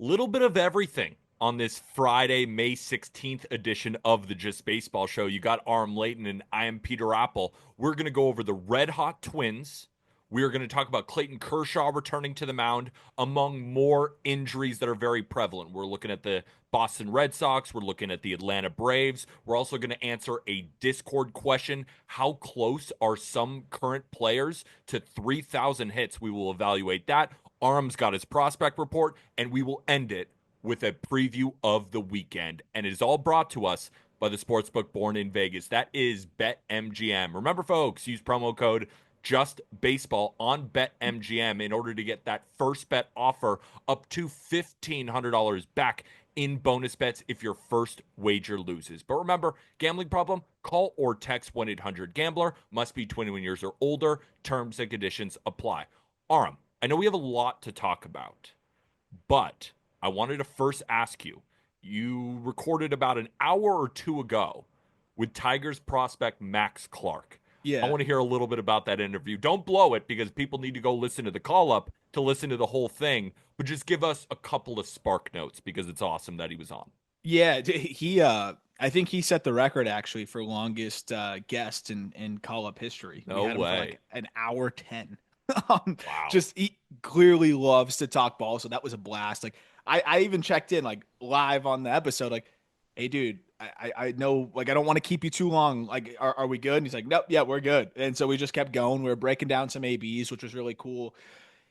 Little bit of everything on this Friday, May 16th edition of the Just Baseball Show. You got Arm Layton and I am Peter Apple. We're going to go over the Red Hot Twins. We are going to talk about Clayton Kershaw returning to the mound, among more injuries that are very prevalent. We're looking at the Boston Red Sox. We're looking at the Atlanta Braves. We're also going to answer a Discord question. How close are some current players to 3,000 hits? We will evaluate that. Arm's got his prospect report, and we will end it with a preview of the weekend. And it is all brought to us by the sportsbook born in Vegas. That is BetMGM. Remember, folks, use promo code JustBaseball on BetMGM in order to get that first bet offer up to $1,500 back in bonus bets if your first wager loses. But remember, gambling problem? Call or text 1-800-GAMBLER. Must be 21 years or older. Terms and conditions apply. Aram, I know we have a lot to talk about, but I wanted to first ask you. You recorded about an hour or two ago with Tigers prospect Max Clark. I Yeah. want to hear a little bit about that interview. Don't blow it because people need to go listen to the call up to listen to the whole thing, but just give us a couple of spark notes because it's awesome that he was on. Yeah, I think he set the record actually for longest guest in call up history. We No had him for like way. an hour 10. Um, Wow. just he clearly loves to talk ball, so that was a blast. Like I even checked in like live on the episode, like, hey dude, I know like I don't want to keep you too long. Like, are we good? And he's like, nope, yeah, we're good. And so we just kept going. We were breaking down some ABs, which was really cool.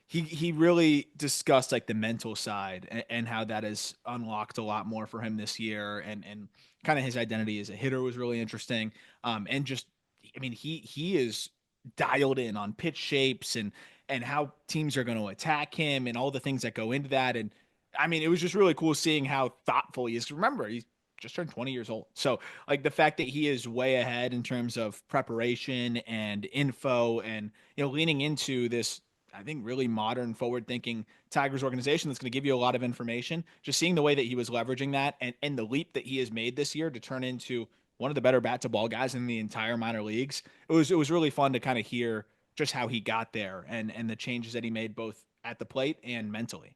He really discussed like the mental side and how that has unlocked a lot more for him this year, and kind of his identity as a hitter was really interesting. And just I mean he is dialed in on pitch shapes and how teams are going to attack him and all the things that go into that. And I mean it was just really cool seeing how thoughtful he is. Remember, he's just turned 20 years old. So like the fact that he is way ahead in terms of preparation and info and leaning into this, I think, really modern, forward thinking Tigers organization that's going to give you a lot of information. Just seeing the way that he was leveraging that and the leap that he has made this year to turn into one of the better bat to ball guys in the entire minor leagues. It was really fun to kind of hear just how he got there and the changes that he made both at the plate and mentally.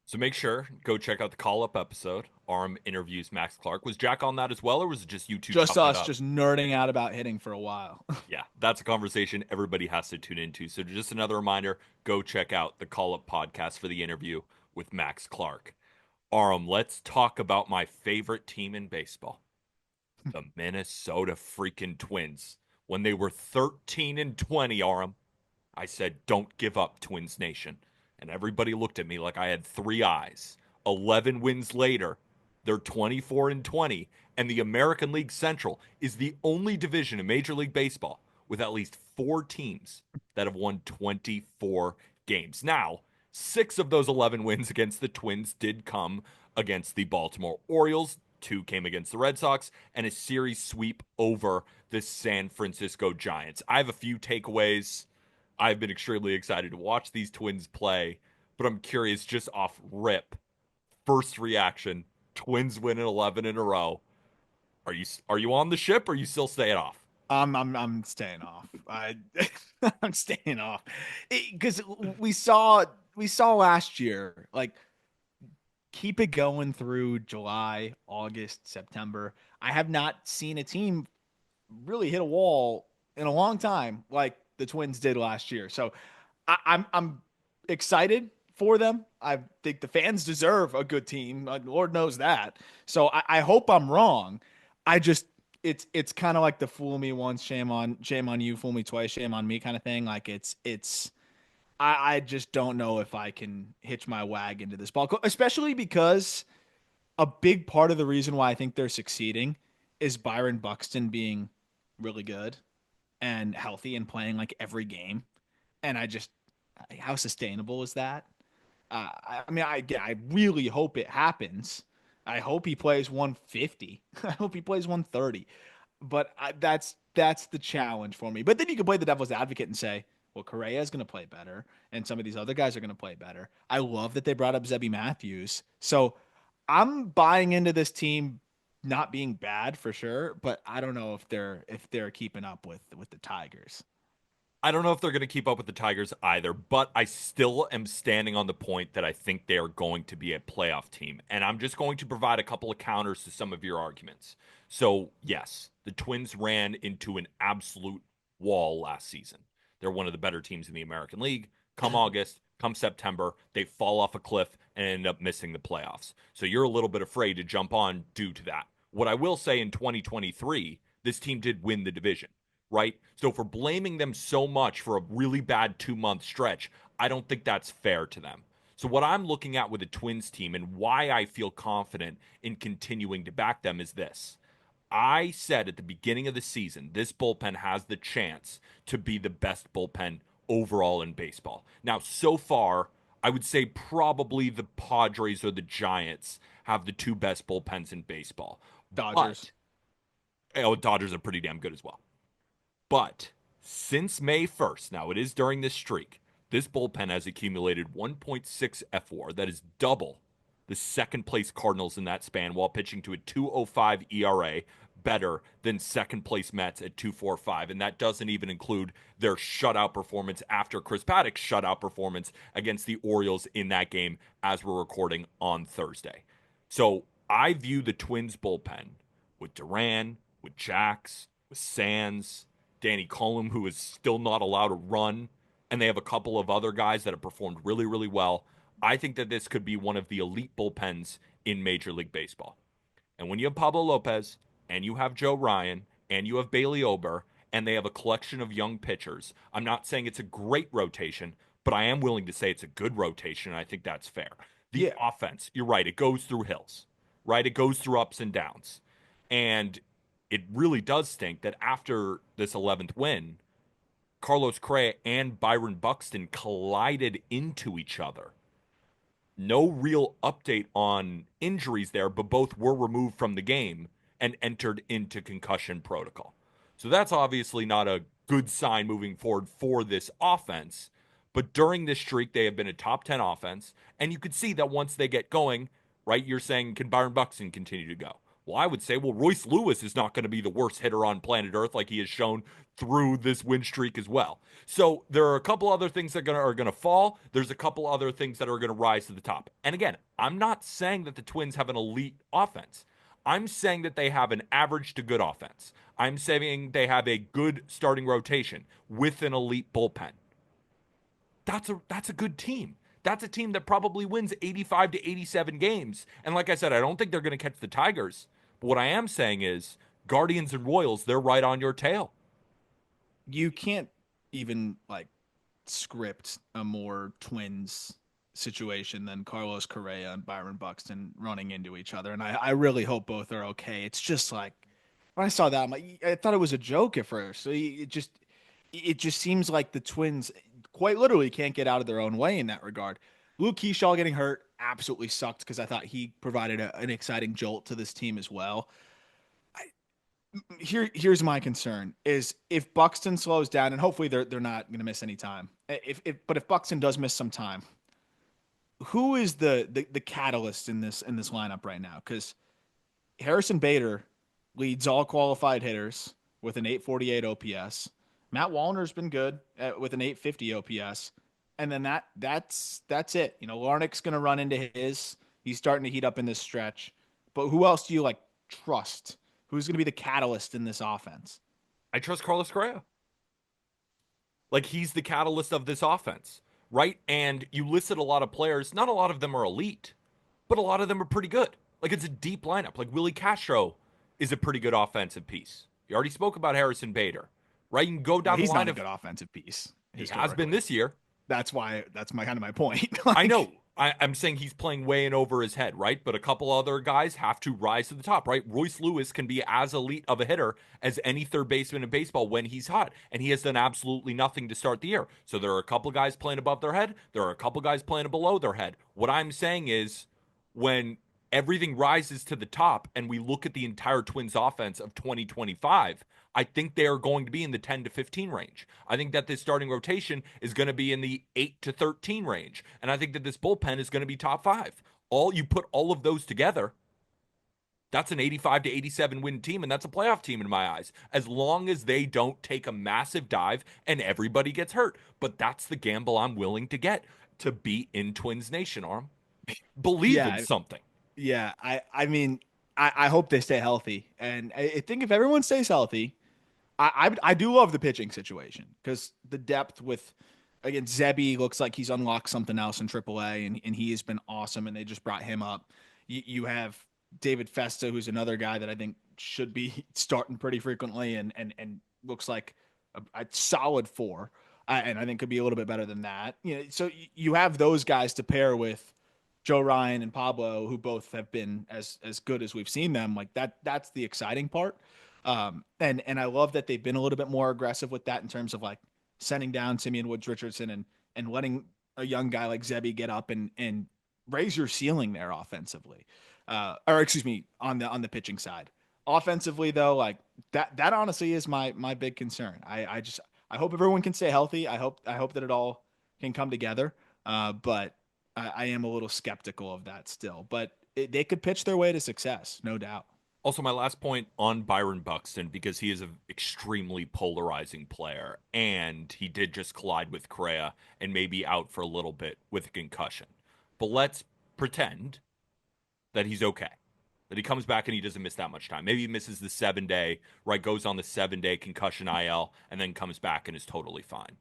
So make sure, go check out the call up episode. Arm interviews Max Clark. Was Jack on that as well, or was it just you two Just chopping it us up? just nerding out about hitting for a while. Yeah, that's a conversation everybody has to tune into. So just another reminder, go check out the Call Up podcast for the interview with Max Clark. Aram, let's talk about my favorite team in baseball, the Minnesota freaking Twins. When they were 13 and 20, Aram, I said, don't give up, Twins Nation. And everybody looked at me like I had three eyes. 11 wins later, they're 24 and 20. And the American League Central is the only division in Major League Baseball with at least four teams that have won 24 games. Now, six of those 11 wins against the Twins did come against the Baltimore Orioles. Two came against the Red Sox, and a series sweep over the San Francisco Giants. I have a few takeaways. I've been extremely excited to watch these Twins play, but I'm curious just off rip. First reaction, Twins winning 11 in a row. Are you on the ship or are you still staying off? I'm staying off. I'm staying off because we saw last year, like, keep it going through July, August, September. I have not seen a team really hit a wall in a long time like the Twins did last year. So I'm excited for them. I think the fans deserve a good team. Lord knows that. So I hope I'm wrong. I just it's kind of like the fool me once, shame on you, fool me twice, shame on me kind of thing. Like it's I just don't know if I can hitch my wagon to this ball, especially because a big part of the reason why I think they're succeeding is Byron Buxton being really good and healthy and playing like every game. And I just, how sustainable is that? I mean, I really hope it happens. I hope he plays 150. I hope he plays 130. But that's the challenge for me. But then you can play the devil's advocate and say, well, Correa is going to play better, and some of these other guys are going to play better. I love that they brought up Zebby Matthews. So I'm buying into this team not being bad for sure, but I don't know if they're keeping up with the Tigers. I don't know if they're going to keep up with the Tigers either, but I still am standing on the point that I think they are going to be a playoff team. And I'm just going to provide a couple of counters to some of your arguments. So, yes, the Twins ran into an absolute wall last season. They're one of the better teams in the American League. Come August, come September, they fall off a cliff and end up missing the playoffs. So you're a little bit afraid to jump on due to that. What I will say in 2023, this team did win the division, right? So for blaming them so much for a really bad 2 month stretch, I don't think that's fair to them. So what I'm looking at with the Twins team and why I feel confident in continuing to back them is this. I said at the beginning of the season, this bullpen has the chance to be the best bullpen overall in baseball. Now, so far, I would say probably the Padres or the Giants have the two best bullpens in baseball. Dodgers. But, Dodgers are pretty damn good as well. But since May 1st, now it is during this streak, this bullpen has accumulated 1.6 FWAR. That is double the second place Cardinals in that span while pitching to a 2.05 ERA, better than second place Mets at 2.45. And that doesn't even include their shutout performance after Chris Paddock's shutout performance against the Orioles in that game as we're recording on Thursday. So I view the Twins bullpen with Duran, with Jax, with Sands, Danny Cullum, who is still not allowed to run, and they have a couple of other guys that have performed really, really well. I think that this could be one of the elite bullpens in Major League Baseball. And when you have Pablo Lopez, and you have Joe Ryan, and you have Bailey Ober, and they have a collection of young pitchers, I'm not saying it's a great rotation, but I am willing to say it's a good rotation, and I think that's fair. The Yeah. offense, you're right, it goes through hills, right? It goes through ups and downs. And it really does stink that after this 11th win, Carlos Correa and Byron Buxton collided into each other. No real update on injuries there, but both were removed from the game and entered into concussion protocol. So that's obviously not a good sign moving forward for this offense. But during this streak, they have been a top 10 offense. And you could see that once they get going, right, you're saying, can Byron Buxton continue to go? Well, I would say, well, Royce Lewis is not going to be the worst hitter on planet Earth like he has shown through this win streak as well. So there are a couple other things that are going to fall. There's a couple other things that are going to rise to the top. And again, I'm not saying that the Twins have an elite offense. I'm saying that they have an average to good offense. I'm saying they have a good starting rotation with an elite bullpen. That's a good team. That's a team that probably wins 85 to 87 games. And like I said, I don't think they're going to catch the Tigers. But what I am saying is Guardians and Royals, they're right on your tail. You can't even like script a more Twins situation than Carlos Correa and Byron Buxton running into each other. And I really hope both are okay. It's just like when I saw that, I'm like, I thought it was a joke at first. So it just seems like the Twins quite literally can't get out of their own way in that regard. Luke Keyshaw getting hurt absolutely sucked because I thought he provided an exciting jolt to this team as well. Here's my concern is if Buxton slows down, and hopefully they're not going to miss any time. If Buxton does miss some time, who is the catalyst in this lineup right now? Because Harrison Bader leads all qualified hitters with an 848 OPS. Matt Wallner's been good with an 850 OPS, and then that's it. You know, Larnick's going to run into his. He's starting to heat up in this stretch. But who else do you like trust? Who's going to be the catalyst in this offense? I trust Carlos Correa. Like he's the catalyst of this offense, right? And you listed a lot of players. Not a lot of them are elite, but a lot of them are pretty good. Like it's a deep lineup. Like Willie Castro is a pretty good offensive piece. You already spoke about Harrison Bader, right? You can go Well, down the he's line not a of good offensive piece he has been this year. That's why that's my kind of my point. I Like, know. I'm saying he's playing way in over his head, right? But a couple other guys have to rise to the top, right? Royce Lewis can be as elite of a hitter as any third baseman in baseball when he's hot, and he has done absolutely nothing to start the year. So there are a couple guys playing above their head. There are a couple guys playing below their head. What I'm saying is when everything rises to the top and we look at the entire Twins offense of 2025, I think they are going to be in the 10 to 15 range. I think that this starting rotation is going to be in the 8 to 13 range. And I think that this bullpen is going to be top 5. All you put all of those together, That's an 85 to 87 win team, and that's a playoff team in my eyes, as long as they don't take a massive dive and everybody gets hurt. But that's the gamble I'm willing to get to be in Twins Nation, Arm. Believe in Yeah, something. yeah. I mean, I hope they stay healthy, and I think if everyone stays healthy, I do love the pitching situation because the depth with again Zebby looks like he's unlocked something else in AAA, and he has been awesome, and they just brought him up. You have David Festa, who's another guy that I think should be starting pretty frequently, and looks like a solid four, and I think could be a little bit better than that. So you have those guys to pair with Joe Ryan and Pablo, who both have been as good as we've seen them. Like that's the exciting part. And I love that they've been a little bit more aggressive with that in terms of like sending down Simeon Woods Richardson and letting a young guy like Zebby get up and raise your ceiling there offensively. Or excuse me, on the pitching side. Offensively though, like that honestly is my big concern. I hope everyone can stay healthy. I hope that it all can come together. But I am a little skeptical of that still. But they could pitch their way to success, no doubt. Also, my last point on Byron Buxton, because he is an extremely polarizing player, and he did just collide with Correa and may be out for a little bit with a concussion. But let's pretend that he's okay, that he comes back and he doesn't miss that much time. Maybe he misses the 7 day, right? Goes on the 7 day concussion IL and then comes back and is totally fine.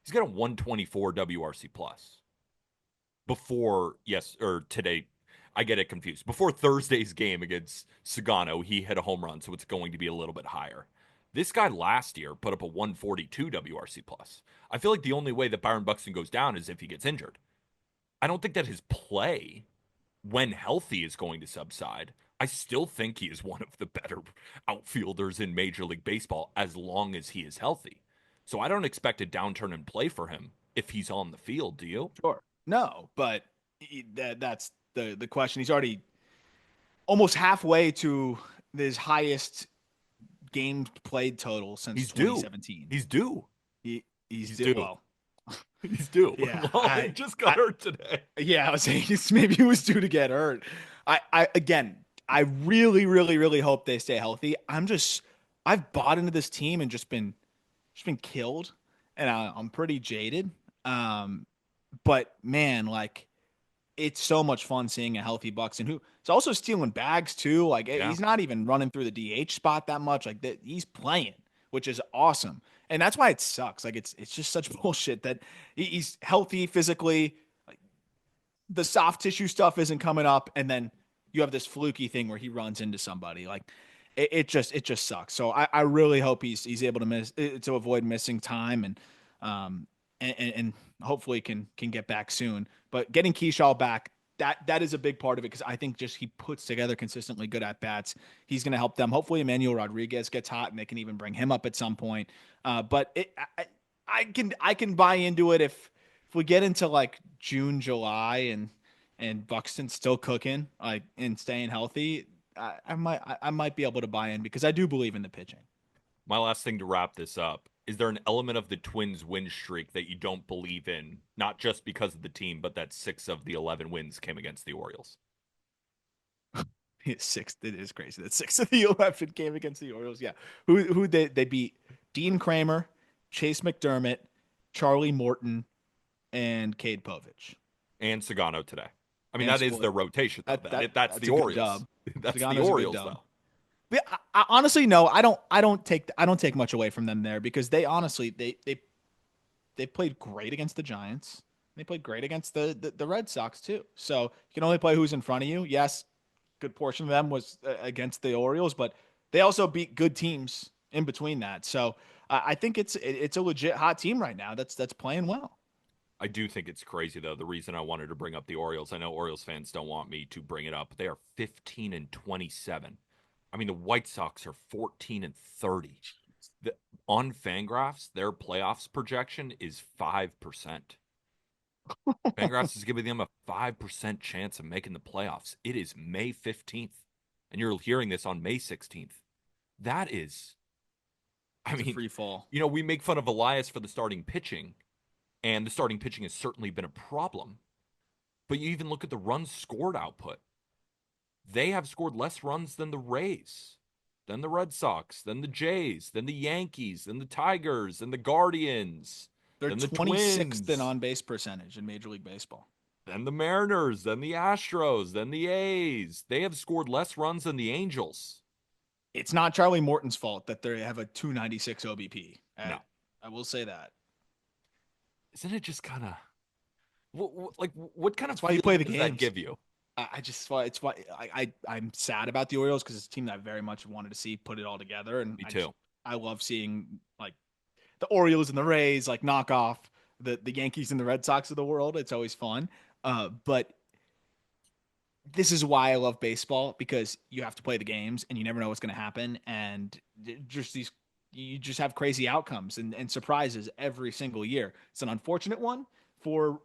He's got a 124 WRC plus before, yes, or today. I get it confused. Before Thursday's game against Sagano, he hit a home run, so it's going to be a little bit higher. This guy last year put up a 142 WRC plus. I feel like the only way that Byron Buxton goes down is if he gets injured. I don't think that his play, when healthy, is going to subside. I still think he is one of the better outfielders in Major League Baseball as long as he is healthy. So I don't expect a downturn in play for him if he's on the field. Do you? Sure. No, but that's the question. He's already almost halfway to his highest game played total since He's due. 2017. He's due. He's He's due. well, He's due. yeah. Well, he just got I hurt today. yeah, I was saying maybe he was due to get hurt. I again, I really, really, really hope they stay healthy. I've bought into this team and just been killed, and I'm pretty jaded. Um, but man, like it's so much fun seeing a healthy Buxton who is also stealing bags too. Like Yeah. he's not even running through the DH spot that much. Like that he's playing, which is awesome. And that's why it sucks. Like it's just such bullshit that he's healthy physically. Like, the soft tissue stuff isn't coming up, and then you have this fluky thing where he runs into somebody. Like it just sucks. So I really hope he's able to avoid missing time um and hopefully can get back soon. But getting Kershaw back, that is a big part of it because I think just he puts together consistently good at bats. He's going to help them. Hopefully, Emmanuel Rodriguez gets hot and they can even bring him up at some point. But I can buy into it if we get into like June, July, and Buxton's still cooking like and staying healthy. I might be able to buy in because I do believe in the pitching. My last thing to wrap this up. Is there an element of the Twins win streak that you don't believe in, not just because of the team, but that 6 of the 11 wins came against the Orioles? Six. It is crazy that 6 of the 11 came against the Orioles. Yeah, who they beat? Dean Kramer, Chase McDermott, Charlie Morton, and Cade Povich. And Sagano today. I mean, And that is well, their rotation, though. That's that's the a good Orioles. dub. That's the Sagano's a good Orioles, dub. though. But honestly, no, I don't take much away from them there because they honestly they played great against the Giants. They played great against the Red Sox too. So you can only play who's in front of you. Yes, good portion of them was against the Orioles, but they also beat good teams in between that. So I think it's a legit hot team right now. That's playing well. I do think it's crazy, though. The reason I wanted to bring up the Orioles, I know Orioles fans don't want me to bring it up. They are 15 and 27. I mean, the White Sox are 14 and 30. On Fangraphs, their playoffs projection is 5%. Fangraphs is giving them a 5% chance of making the playoffs. It is May 15th, and you're hearing this on May 16th. That is, I It's a mean, free fall. we make fun of Elias for the starting pitching, and the starting pitching has certainly been a problem. But you even look at the runs scored output. They have scored less runs than the Rays, than the Red Sox, than the Jays, than the Yankees, than the Tigers, than the Guardians, They're than the 26th in Twins, on base percentage in Major League Baseball. than the Mariners, than the Astros, than the A's. They have scored less runs than the Angels. It's not Charlie Morton's fault that they have a 296 OBP. No. I will say that. Isn't it just kind of what kind of That's why you play feeling the does that games. give you? I just it's why I'm sad about the Orioles because it's a team that I very much wanted to see put it all together, and Me too. I love seeing like the Orioles and the Rays like knock off the Yankees and the Red Sox of the world. It's always fun. But this is why I love baseball because you have to play the games and you never know what's going to happen, and just these you just have crazy outcomes and surprises every single year. It's an unfortunate one for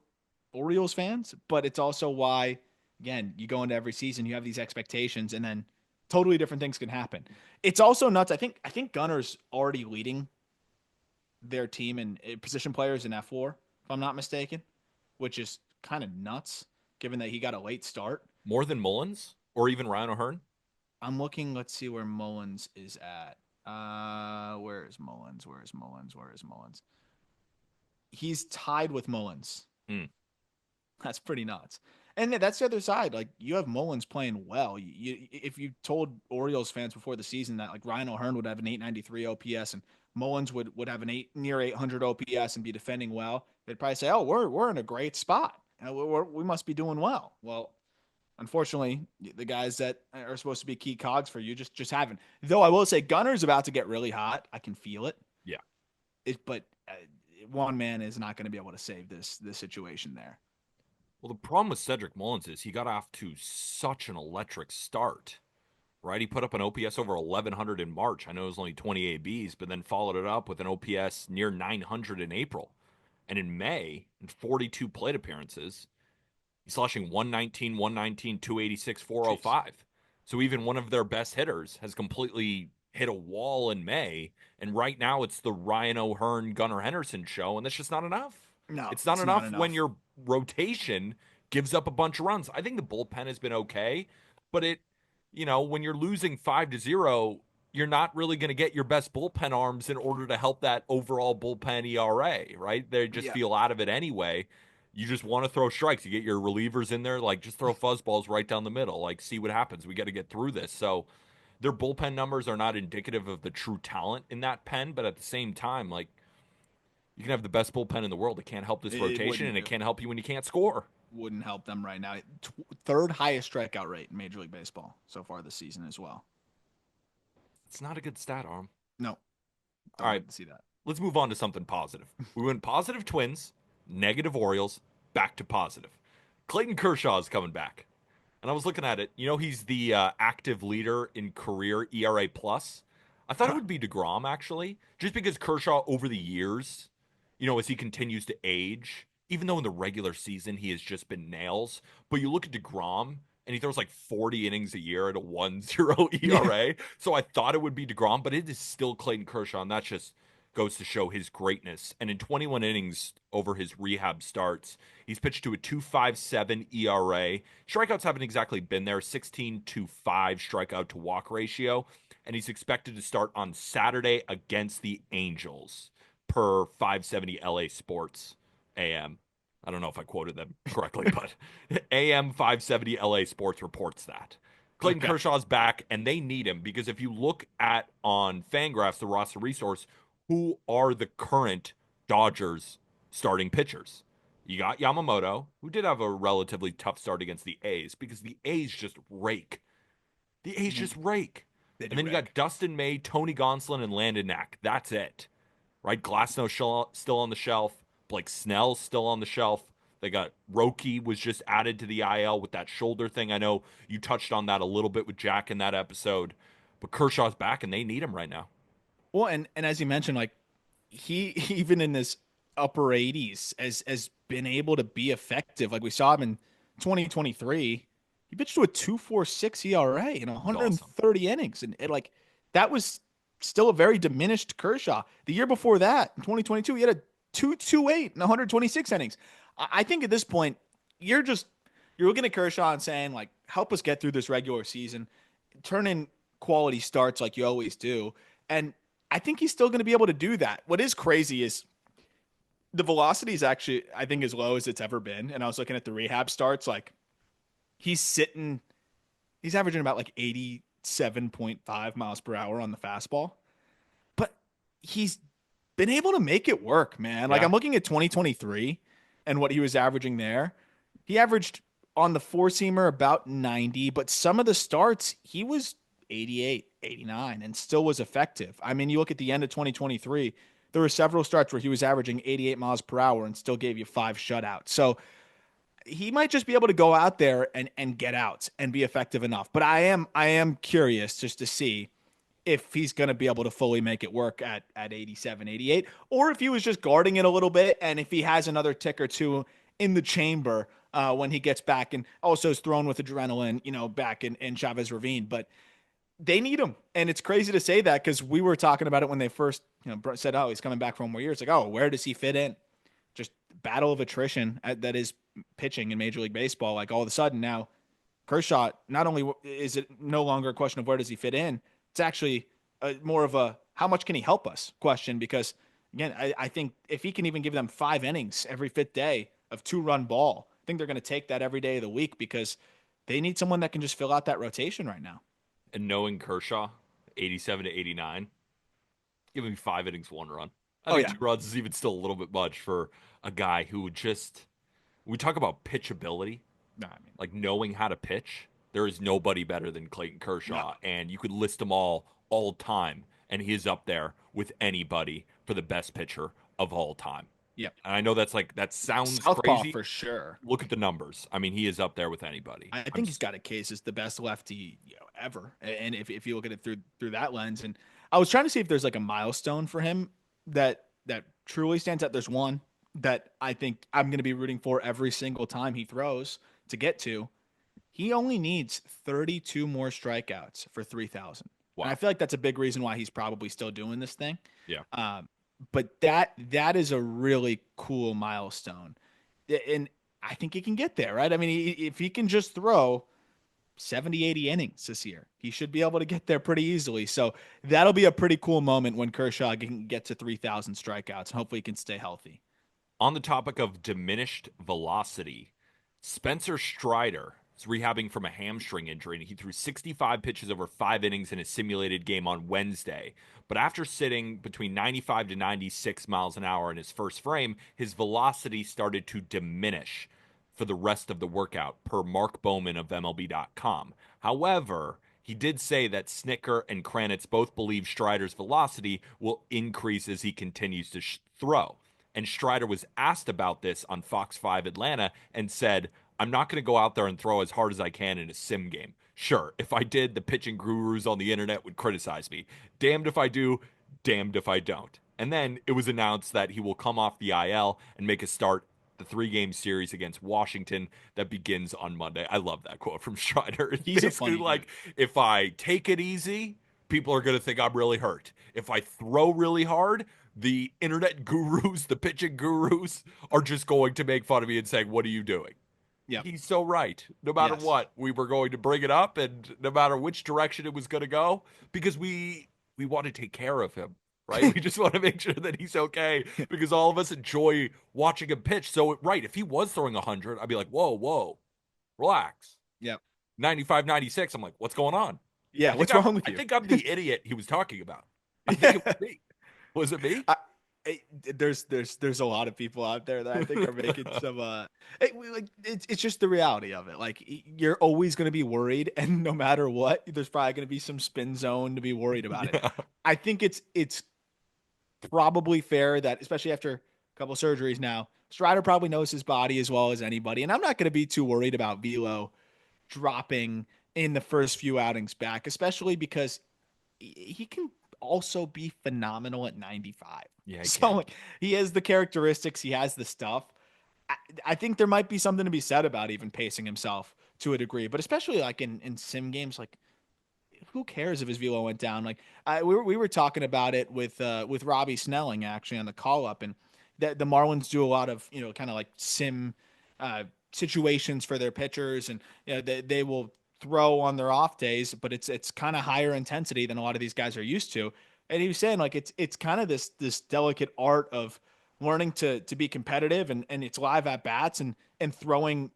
Orioles fans, but it's also why, again, you go into every season, you have these expectations, and then totally different things can happen. It's also nuts. I think Gunner's already leading their team in position players in F4, if I'm not mistaken, which is kind of nuts given that he got a late start. More than Mullins or even Ryan O'Hearn? I'm looking. Let's see where Mullins is at. Where is Mullins? Where is Mullins? Where is Mullins? He's tied with Mullins. Hmm. That's pretty nuts. And that's the other side. Like you have Mullins playing well. If you told Orioles fans before the season that like Ryan O'Hearn would have an 893 OPS and Mullins would have an near 800 OPS and be defending well, they'd probably say, "Oh, we're in a great spot. We must be doing well." Well, unfortunately, the guys that are supposed to be key cogs for you just haven't. Though I will say, Gunner's about to get really hot. I can feel it. Yeah. But one man is not going to be able to save this situation there. Well, the problem with Cedric Mullins is he got off to such an electric start, right? He put up an OPS over 1,100 in March. I know it was only 20 ABs, but then followed it up with an OPS near 900 in April. And in May, in 42 plate appearances, he's slashing 119, 119, 286, 405. So even one of their best hitters has completely hit a wall in May. And right now it's the Ryan O'Hearn, Gunnar Henderson show, and that's just not enough. No, It's not it's not enough enough. when your rotation gives up a bunch of runs. I think the bullpen has been okay, but when you're losing 5-0, you're not really going to get your best bullpen arms in order to help that overall bullpen ERA, right? They just Yeah. feel out of it anyway. You just want to throw strikes. You get your relievers in there, like just throw fuzzballs right down the middle, like see what happens. We got to get through this. So their bullpen numbers are not indicative of the true talent in that pen, but at the same time, like you can have the best bullpen in the world. It can't help this It rotation, wouldn't and it can't help you when you can't score. wouldn't help them right now. Third highest strikeout rate in Major League Baseball so far this season as well. It's not a good stat, Arm. No, All don't right, like to see that. let's move on to something positive. We went positive Twins, negative Orioles, back to positive. Clayton Kershaw is coming back. And I was looking at it. He's the active leader in career ERA plus. I thought it would be DeGrom, actually, just because Kershaw over the years, as he continues to age, even though in the regular season he has just been nails. But you look at DeGrom, and he throws like 40 innings a year at a 1.0 Yeah. ERA. So I thought it would be DeGrom, but it is still Clayton Kershaw, and that just goes to show his greatness. And in 21 innings over his rehab starts, he's pitched to a 2.57 ERA. Strikeouts haven't exactly been there, 16 to 5 strikeout to walk ratio. And he's expected to start on Saturday against the Angels per 570 LA Sports AM. I don't know if I quoted them correctly, but AM 570 LA Sports reports that. Clayton Okay. Kershaw's back, and they need him because if you look at on Fangraphs, the roster resource, who are the current Dodgers starting pitchers? You got Yamamoto, who did have a relatively tough start against the A's because the A's just rake. The A's just rake. They And do then you got rake. Dustin May, Tony Gonsolin, and Landon Knack. That's it. Right? Glasnow still on the shelf. Blake Snell's still on the shelf. They got Roki was just added to the IL with that shoulder thing. I know you touched on that a little bit with Jack in that episode. But Kershaw's back and they need him right now. Well, and as you mentioned, like he even in this upper 80s has been able to be effective. Like we saw him in 2023, he pitched to a 2.46 ERA in It's awesome. 130 innings, and like that was still a very diminished Kershaw. The year before that, in 2022, he had a 2.28 in 126 innings. I think at this point, you're looking at Kershaw and saying like, help us get through this regular season, turn in quality starts like you always do. And I think he's still going to be able to do that. What is crazy is the velocity is actually, I think, as low as it's ever been. And I was looking at the rehab starts, like he's sitting, he's averaging about like 87.5 miles per hour on the fastball, but he's been able to make it work, man. Like Yeah. I'm looking at 2023 and what he was averaging there. He averaged on the four seamer about 90, but some of the starts he was 88, 89 and still was effective. I mean, you look at the end of 2023, there were several starts where he was averaging 88 miles per hour and still gave you 5 shutouts. So he might just be able to go out there and get outs and be effective enough. But I am curious just to see if he's going to be able to fully make it work at 87, 88, or if he was just guarding it a little bit, and if he has another tick or two in the chamber when he gets back, and also is thrown with adrenaline, back in Chavez Ravine. But they need him, and it's crazy to say that because we were talking about it when they first, said, "Oh, he's coming back for 1 more year." It's like, oh, where does he fit in? Just battle of attrition that is pitching in Major League Baseball. Like all of a sudden now, Kershaw, not only is it no longer a question of where does he fit in, it's actually more of a how much can he help us question. Because again, I think if he can even give them 5 innings every fifth day of 2-run ball, I think they're going to take that every day of the week because they need someone that can just fill out that rotation right now. And knowing Kershaw, 87 to 89, give me 5 innings, 1 run. I Oh think yeah, 2 runs is even still a little bit much for a guy who would just. We talk about pitchability, no, I mean, like knowing how to pitch. There is nobody better than Clayton no, Kershaw, and you could list them all time, and he is up there with anybody for the best pitcher of all time. yep, And I know that sounds Southpaw crazy. for sure. Look at the numbers. I mean, he is up there with anybody. I think he's got a case as the best lefty ever. And if you look at it through that lens, and I was trying to see if there's like a milestone for him that truly stands out. There's one that I think I'm going to be rooting for every single time he throws to get to. He only needs 32 more strikeouts for 3,000, and I Wow. feel like that's a big reason why he's probably still doing this thing. Yeah. Um, but that is a really cool milestone, and I think he can get there, right? I mean, if he can just throw 70, 80 innings this year, he should be able to get there pretty easily. So that'll be a pretty cool moment when Kershaw can get to 3,000 strikeouts, and hopefully he can stay healthy. On the topic of diminished velocity, Spencer Strider is rehabbing from a hamstring injury, and he threw 65 pitches over 5 innings in a simulated game on Wednesday. But after sitting between 95 to 96 miles an hour in his first frame, his velocity started to diminish for the rest of the workout, per Mark Bowman of MLB.com. However, he did say that Snicker and Kranitz both believe Strider's velocity will increase as he continues to throw. And Strider was asked about this on Fox 5 Atlanta and said, I'm not going to go out there and throw as hard as I can in a sim game. Sure, if I did, the pitching gurus on the internet would criticize me. Damned if I do, damned if I don't. And then it was announced that he will come off the IL and make a start the 3-game series against Washington that begins on Monday. I love that quote from Strider. It's He's a basically funny like, dude. if I take it easy, people are going to think I'm really hurt. If I throw really hard, the internet gurus, the pitching gurus, are just going to make fun of me and saying, what are you doing? Yep. He's so right. No matter Yes. what, we were going to bring it up, and no matter which direction it was going to go, because we want to take care of him, right? We just want to make sure that he's okay, because all of us enjoy watching him pitch. So, right, if he was throwing 100, I'd be like, whoa, relax. Yep. 95, 96. I'm like, what's going on? Yeah. What's wrong with I you? think I'm the idiot he was talking about. I think it was me. Was it me? I, there's a lot of people out there that I think are making some it's just the reality of it. Like you're always going to be worried, and no matter what, there's probably going to be some spin zone to be worried about it. Yeah. I think it's probably fair that, especially after a couple surgeries now, Strider probably knows his body as well as anybody, and I'm not going to be too worried about velo dropping in the first few outings back, especially because he can also be phenomenal at 95. Yeah, he So can. like, he has the characteristics, he has the stuff. I, I think there might be something to be said about even pacing himself to a degree, but especially like in sim games, like who cares if his velo went down? Like we were talking about it with Robbie Snelling actually on the call up, and the Marlins do a lot of kind of like sim situations for their pitchers, and they will throw on their off days, but it's kind of higher intensity than a lot of these guys are used to. And he was saying like it's kind of this delicate art of learning to be competitive, and it's live at bats and throwing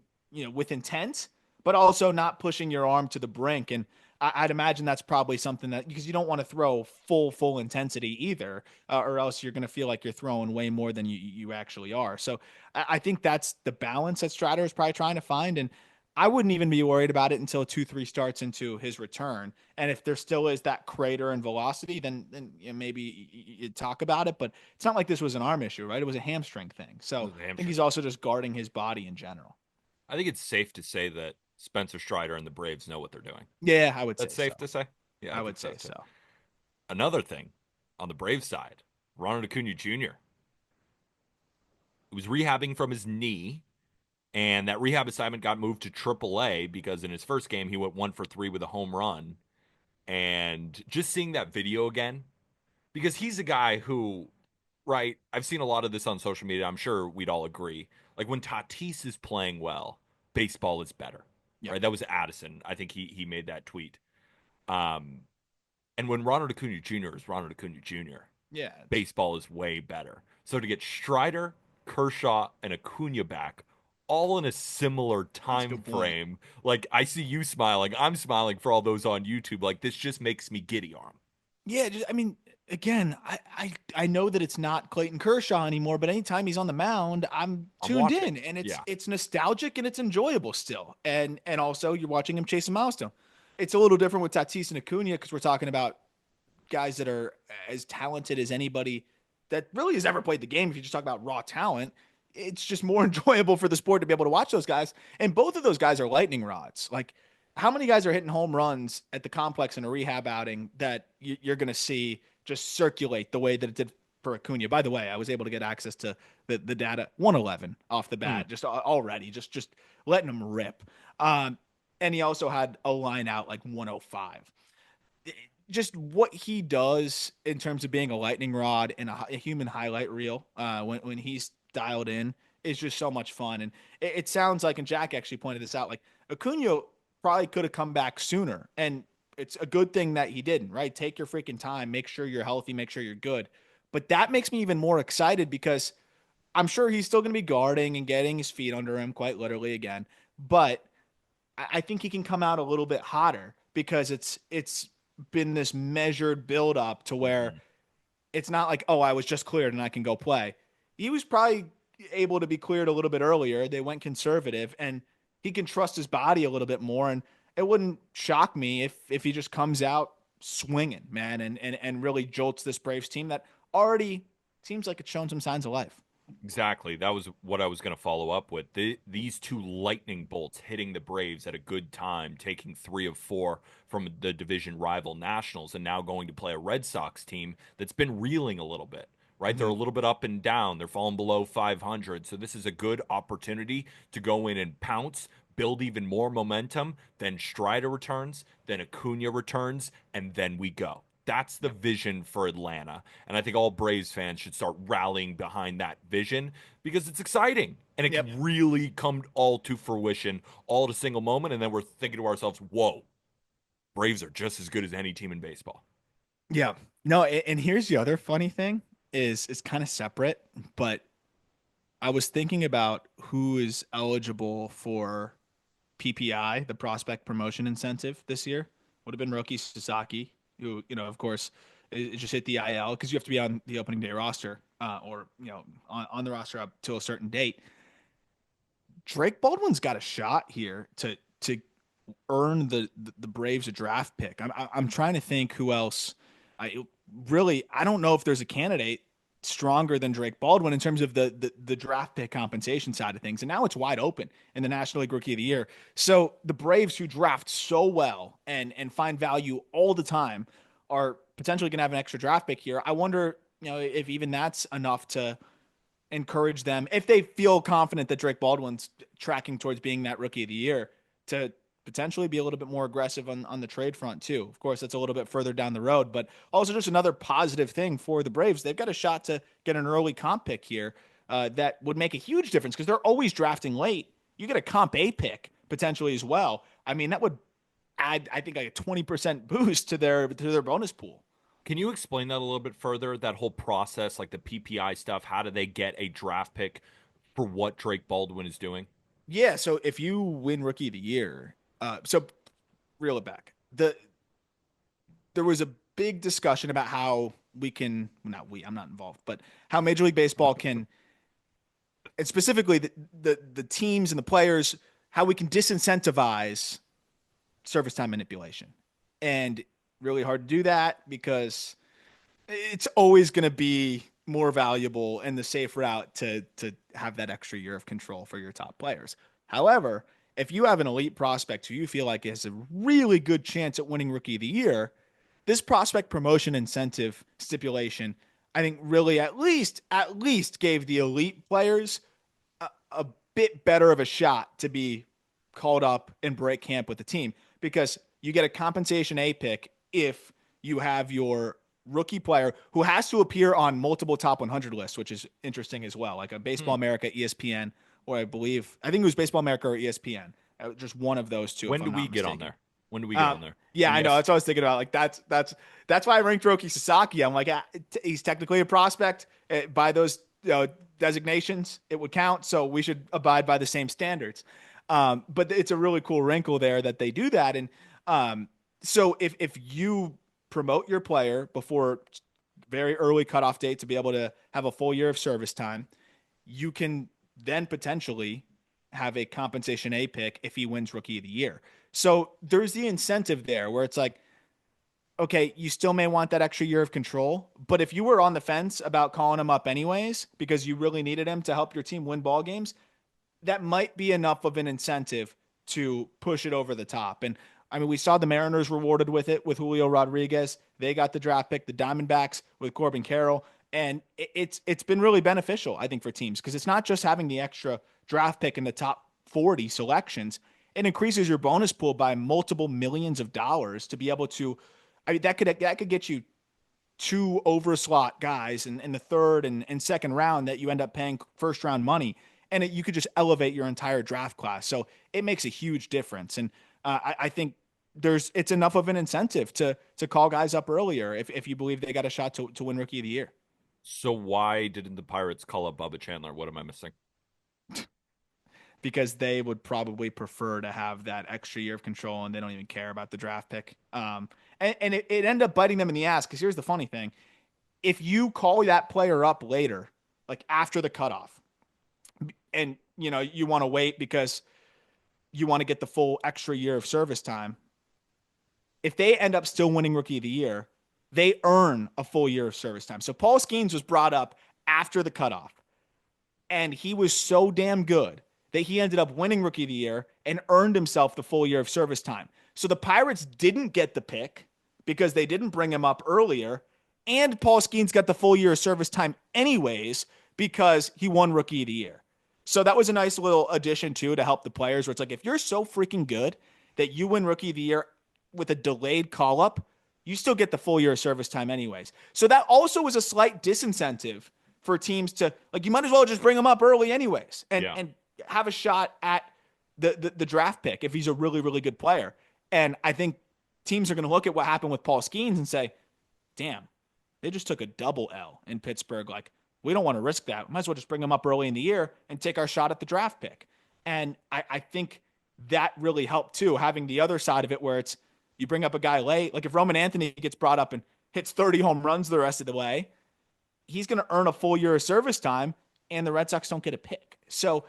with intent, but also not pushing your arm to the brink. And I'd imagine that's probably something that, because you don't want to throw full intensity either, or else you're going to feel like you're throwing way more than you actually are. So I think that's the balance that Strider is probably trying to find. And I wouldn't even be worried about it until 2-3 starts into his return. And if there still is that crater in velocity, then maybe you talk about it. But it's not like this was an arm issue, right? It was a hamstring thing. It So was a I think hamstring. he's also just guarding his body in general. I think it's safe to say that Spencer Strider and the Braves know what they're doing. Yeah, I would say That's so. safe to say. Yeah, I I think would so say too. so. Another thing on the Braves side, Ronald Acuna Jr. He was rehabbing from his knee, and that rehab assignment got moved to AAA because in his first game he went 1 for 3 with a home run. And just seeing that video again, because he's a guy who, right? I've seen a lot of this on social media. I'm sure we'd all agree. Like when Tatis is playing well, baseball is better, Yep. right? That was Addison. I think he made that tweet. Um, and when Ronald Acuna Jr. is Ronald Acuna Jr., Yeah. baseball is way better. So to get Strider, Kershaw, and Acuna back, all in a similar That's a time good point. frame, like I see you smiling, I'm smiling for all those on YouTube. Like this just makes me giddy arm. Yeah, I mean, again, I know that it's not Clayton Kershaw anymore, but anytime he's on the mound, I'm I'm tuned watching. in, and it's Yeah. it's nostalgic and it's enjoyable still. And also you're watching him chase a milestone. It's a little different with Tatis and Acuna because we're talking about guys that are as talented as anybody that really has ever played the game. If you just talk about raw talent, it's just more enjoyable for the sport to be able to watch those guys. And both of those guys are lightning rods. Like, how many guys are hitting home runs at the complex in a rehab outing that you're going to see just circulate the way that it did for Acuna? By the way, I was able to get access to the data 111 off the Mm, bat, just already, just letting him rip. And he also had a line out like 105. Just what he does in terms of being a lightning rod and a human highlight reel when he's dialed in is just so much fun. And it sounds like, and Jack actually pointed this out, like Acuna probably could have come back sooner. And it's a good thing that he didn't, right? Take your freaking time, make sure you're healthy, make sure you're good. But that makes me even more excited because I'm sure he's still going to be guarding and getting his feet under him, quite literally again. But I think he can come out a little bit hotter because it's been this measured build up to where mhm. it's not like, oh, I was just cleared and I can go play. He was probably able to be cleared a little bit earlier. They went conservative, and he can trust his body a little bit more. And it wouldn't shock me if he just comes out swinging, man, and really jolts this Braves team that already seems like it's shown some signs of life. Exactly. That was what I was going to follow up with. These two lightning bolts hitting the Braves at a good time, taking 3 of 4 from the division rival Nationals, and now going to play a Red Sox team that's been reeling a little bit, right? They're Mm-hmm. a little bit up and down. They're falling below 500. So this is a good opportunity to go in and pounce, build even more momentum. Then Strider returns, then Acuna returns, and then we go. That's the Yep. vision for Atlanta. And I think all Braves fans should start rallying behind that vision because it's exciting and it Yep. could really come all to fruition all at a single moment. And then we're thinking to ourselves, whoa, Braves are just as good as any team in baseball. Yeah. No, and here's the other funny thing is it's kind of separate, but I was thinking about who is eligible for PPI, the prospect promotion incentive this year. Would have been Roki Sasaki, who, of course, just hit the IL because you have to be on the opening day roster or, on the roster up till a certain date. Drake Baldwin's got a shot here to earn the Braves a draft pick. I'm trying to think who else. I don't know if there's a candidate stronger than Drake Baldwin in terms of the draft pick compensation side of things. And now it's wide open in the National League Rookie of the Year. So the Braves, who draft so well and find value all the time, are potentially going to have an extra draft pick here. I wonder, if even that's enough to encourage them, if they feel confident that Drake Baldwin's tracking towards being that Rookie of the Year, to potentially be a little bit more aggressive on the trade front too. Of course, that's a little bit further down the road, but also just another positive thing for the Braves. They've got a shot to get an early comp pick here that would make a huge difference because they're always drafting late. you get a comp A pick potentially as well. I mean, that would add, I think, like a 20% boost to their bonus pool. Can you explain that a little bit further? That whole process, like the PPI stuff. How do they get a draft pick for what Drake Baldwin is doing? Yeah, so if you win Rookie of the Year, so reel it back. There was a big discussion about how we can, not we, I'm not involved, but how Major League Baseball can, and specifically the teams and the players, how we can disincentivize service time manipulation. And really hard to do that because it's always going to be more valuable and the safe route to have that extra year of control for your top players. However, if you have an elite prospect who you feel like has a really good chance at winning Rookie of the Year, this prospect promotion incentive stipulation, I think, really at least gave the elite players a bit better of a shot to be called up and break camp with the team because you get a compensation A pick if you have your rookie player who has to appear on multiple top 100 lists, which is interesting as well, like a Baseball America, ESPN, or I think it was Baseball America or ESPN, just one of those two, if When do I'm we not get on mistaken. there? When do we get on there? Yeah, And I know. yes, That's what I was thinking about. Like that's why I ranked Roki Sasaki. I'm like, he's technically a prospect by those designations. It would count, so we should abide by the same standards. But it's a really cool wrinkle there that they do that. And so if you promote your player before very early cutoff date to be able to have a full year of service time, you can then potentially have a compensation A pick if he wins Rookie of the Year. So there's the incentive there where it's like, okay, you still may want that extra year of control, but if you were on the fence about calling him up anyways because you really needed him to help your team win ball games, that might be enough of an incentive to push it over the top. And I mean, we saw the Mariners rewarded with it with Julio Rodriguez. They got the draft pick, the Diamondbacks with Corbin Carroll, and it's been really beneficial, I think, for teams because it's not just having the extra draft pick in the top 40 selections. It increases your bonus pool by multiple millions of dollars to be able to. I mean, that could get you two overslot guys in the third and second round that you end up paying first round money, and you could just elevate your entire draft class. So it makes a huge difference, and I think it's enough of an incentive to call guys up earlier if you believe they got a shot to win Rookie of the Year. so why didn't the Pirates call up Bubba Chandler? What am I missing? Because they would probably prefer to have that extra year of control and they don't even care about the draft pick. And it ended up biting them in the ass because here's the funny thing. If you call that player up later, like after the cutoff, and you want to wait because you want to get the full extra year of service time, if they end up still winning Rookie of the Year, they earn a full year of service time. So Paul Skeens was brought up after the cutoff, and he was so damn good that he ended up winning Rookie of the Year and earned himself the full year of service time. So the Pirates didn't get the pick because they didn't bring him up earlier, and Paul Skeens got the full year of service time anyways because he won Rookie of the Year. So that was a nice little addition too to help the players. Where it's like if you're so freaking good that you win Rookie of the Year with a delayed call up, you still get the full year of service time anyways. So that also was a slight disincentive for teams to like you might as well just bring him up early anyways and have a shot at the draft pick if he's a really, really good player. And I think teams are going to look at what happened with Paul Skeens and say, damn, they just took a double L in Pittsburgh. Like, we don't want to risk that. We might as well just bring him up early in the year and take our shot at the draft pick. And I think that really helped too, having the other side of it where it's you bring up a guy late. Like if Roman Anthony gets brought up and hits 30 home runs the rest of the way, he's going to earn a full year of service time and the Red Sox don't get a pick. So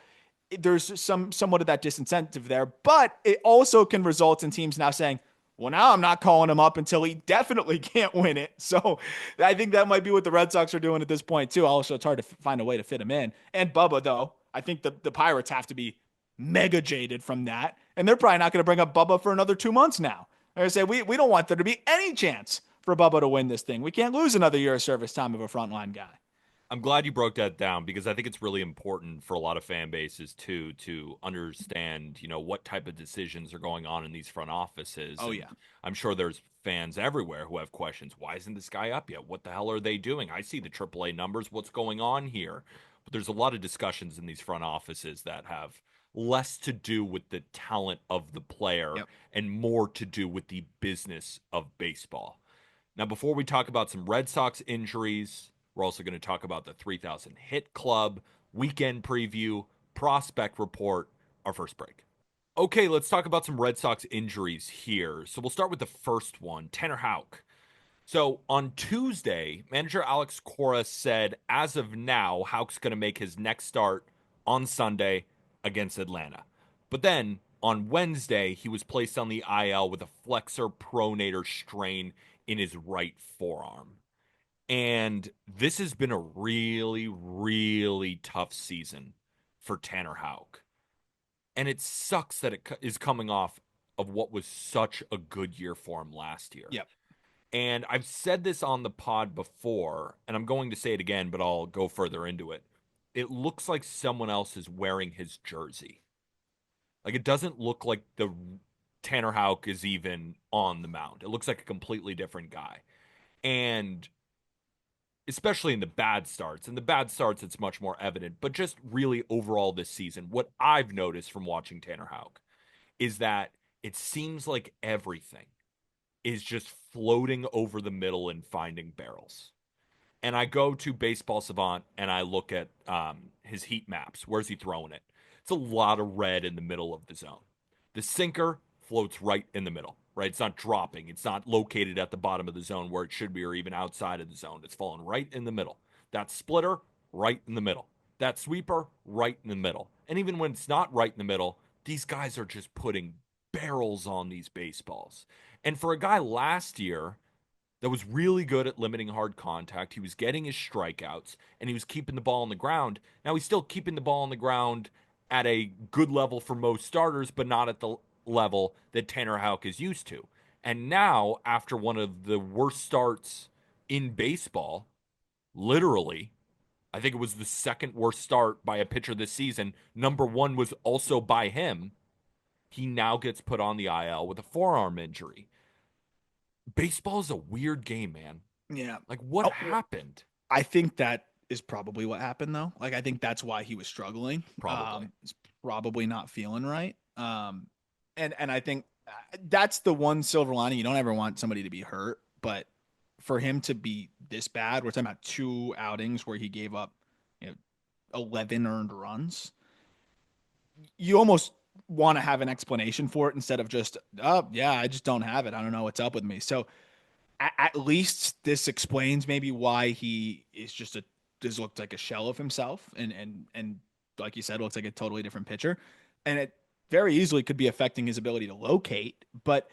there's somewhat of that disincentive there, but it also can result in teams now saying, well, now I'm not calling him up until he definitely can't win it. So I think that might be what the Red Sox are doing at this point too. Also, it's hard to find a way to fit him in. And Bubba, though, I think the Pirates have to be mega jaded from that. And they're probably not going to bring up Bubba for another 2 months now. They're going to say, we don't want there to be any chance for Bubba to win this thing. We can't lose another year of service time of a frontline guy. I'm glad you broke that down because I think it's really important for a lot of fan bases too to understand, what type of decisions are going on in these front offices. Oh, And yeah. I'm sure there's fans everywhere who have questions. Why isn't this guy up yet? What the hell are they doing? I see the AAA numbers. What's going on here? But there's a lot of discussions in these front offices that have less to do with the talent of the player Yep. and more to do with the business of baseball. Now, before we talk about some Red Sox injuries, we're also going to talk about the 3,000 hit club, weekend preview, prospect report, our first break. Okay, let's talk about some Red Sox injuries here. So we'll start with the first one, Tanner Houck. So on Tuesday, manager Alex Cora said, as of now, Houck's going to make his next start on Sunday against Atlanta. But then on Wednesday, he was placed on the IL with a flexor pronator strain in his right forearm. And this has been a really, really tough season for Tanner Houck. And it sucks that it is coming off of what was such a good year for him last year. Yep. And I've said this on the pod before, and I'm going to say it again, but I'll go further into it. It looks like someone else is wearing his jersey. Like it doesn't look like the Tanner Houck is even on the mound. It looks like a completely different guy. And especially in the bad starts. In the bad starts, it's much more evident. But just really overall this season, what I've noticed from watching Tanner Houck is that it seems like everything is just floating over the middle and finding barrels. And I go to Baseball Savant and I look at his heat maps. Where's he throwing it? It's a lot of red in the middle of the zone. The sinker floats right in the middle, right? It's not dropping. It's not located at the bottom of the zone where it should be or even outside of the zone. It's falling right in the middle. That splitter, right in the middle. That sweeper, right in the middle. And even when it's not right in the middle, these guys are just putting barrels on these baseballs. And for a guy last year that was really good at limiting hard contact. He was getting his strikeouts and he was keeping the ball on the ground. Now he's still keeping the ball on the ground at a good level for most starters, but not at the level that Tanner Houck is used to. And now, after one of the worst starts in baseball, literally, I think it was the second worst start by a pitcher this season. Number one was also by him. He now gets put on the IL with a forearm injury. Baseball is a weird game, man. Yeah. Like, what Oh, happened? I think that is probably what happened though. Like I think that's why he was struggling. Probably. He's probably not feeling right. And I think that's the one silver lining. You don't ever want somebody to be hurt, but for him to be this bad, we're talking about two outings where he gave up, you know, 11 earned runs. You almost want to have an explanation for it instead of just, oh yeah, I just don't have it. I don't know what's up with me. So at least this explains maybe why he is just a just looked like a shell of himself and like you said looks like a totally different pitcher, and it very easily could be affecting his ability to locate. But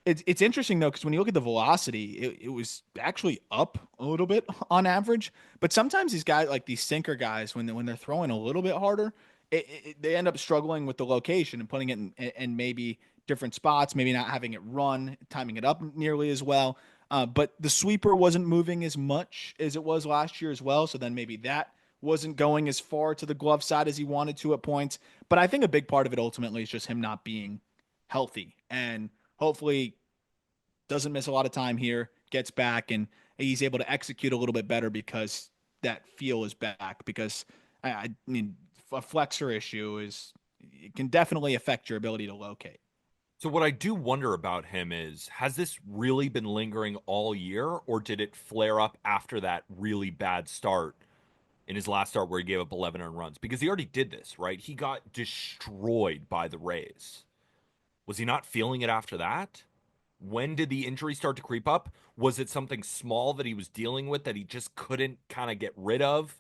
it's interesting though, because when you look at the velocity, it was actually up a little bit on average. But sometimes these guys, like these sinker guys, when they're throwing a little bit harder, they end up struggling with the location and putting it in maybe different spots, maybe not having it run, timing it up nearly as well. But the sweeper wasn't moving as much as it was last year as well. So then maybe that wasn't going as far to the glove side as he wanted to at points. But I think a big part of it ultimately is just him not being healthy, and hopefully doesn't miss a lot of time here, gets back, and he's able to execute a little bit better because that feel is back. Because I mean, a flexor issue is it can definitely affect your ability to locate. So, what I do wonder about him is has this really been lingering all year, or did it flare up after that really bad start in his last start where he gave up 11 earned runs? Because he already did this, right? He got destroyed by the Rays. Was he not feeling it after that? When did the injury start to creep up? Was it something small that he was dealing with that he just couldn't kind of get rid of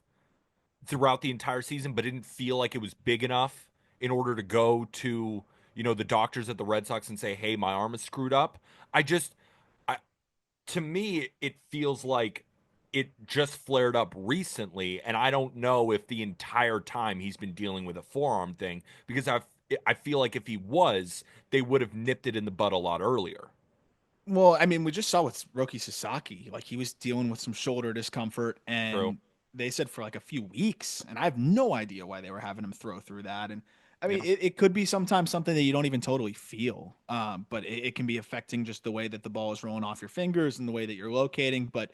throughout the entire season, but didn't feel like it was big enough in order to go to, the doctors at the Red Sox and say, hey, my arm is screwed up? I just, I, to me, it feels like it just flared up recently. And I don't know if the entire time he's been dealing with a forearm thing, because I feel like if he was, they would have nipped it in the bud a lot earlier. Well, I mean, we just saw with Roki Sasaki, like he was dealing with some shoulder discomfort, True. and they said for like a few weeks, and I have no idea why they were having him throw through that. And I mean, Yeah. it could be sometimes something that you don't even totally feel, but it can be affecting just the way that the ball is rolling off your fingers and the way that you're locating. But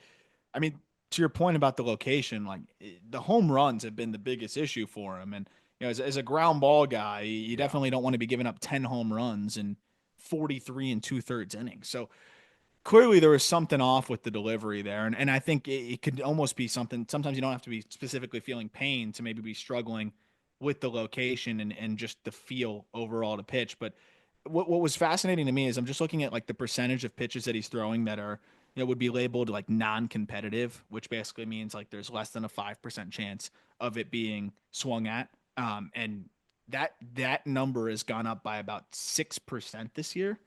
I mean, to your point about the location, like the home runs have been the biggest issue for him, and as a ground ball guy, you Yeah. definitely don't want to be giving up 10 home runs in 43 and 2/3 innings. So clearly there was something off with the delivery there. And I think it could almost be something. Sometimes you don't have to be specifically feeling pain to maybe be struggling with the location and just the feel overall to pitch. But what was fascinating to me is I'm just looking at like the percentage of pitches that he's throwing that are, would be labeled like non-competitive, which basically means like there's less than a 5% chance of it being swung at. And that number has gone up by about 6% this year.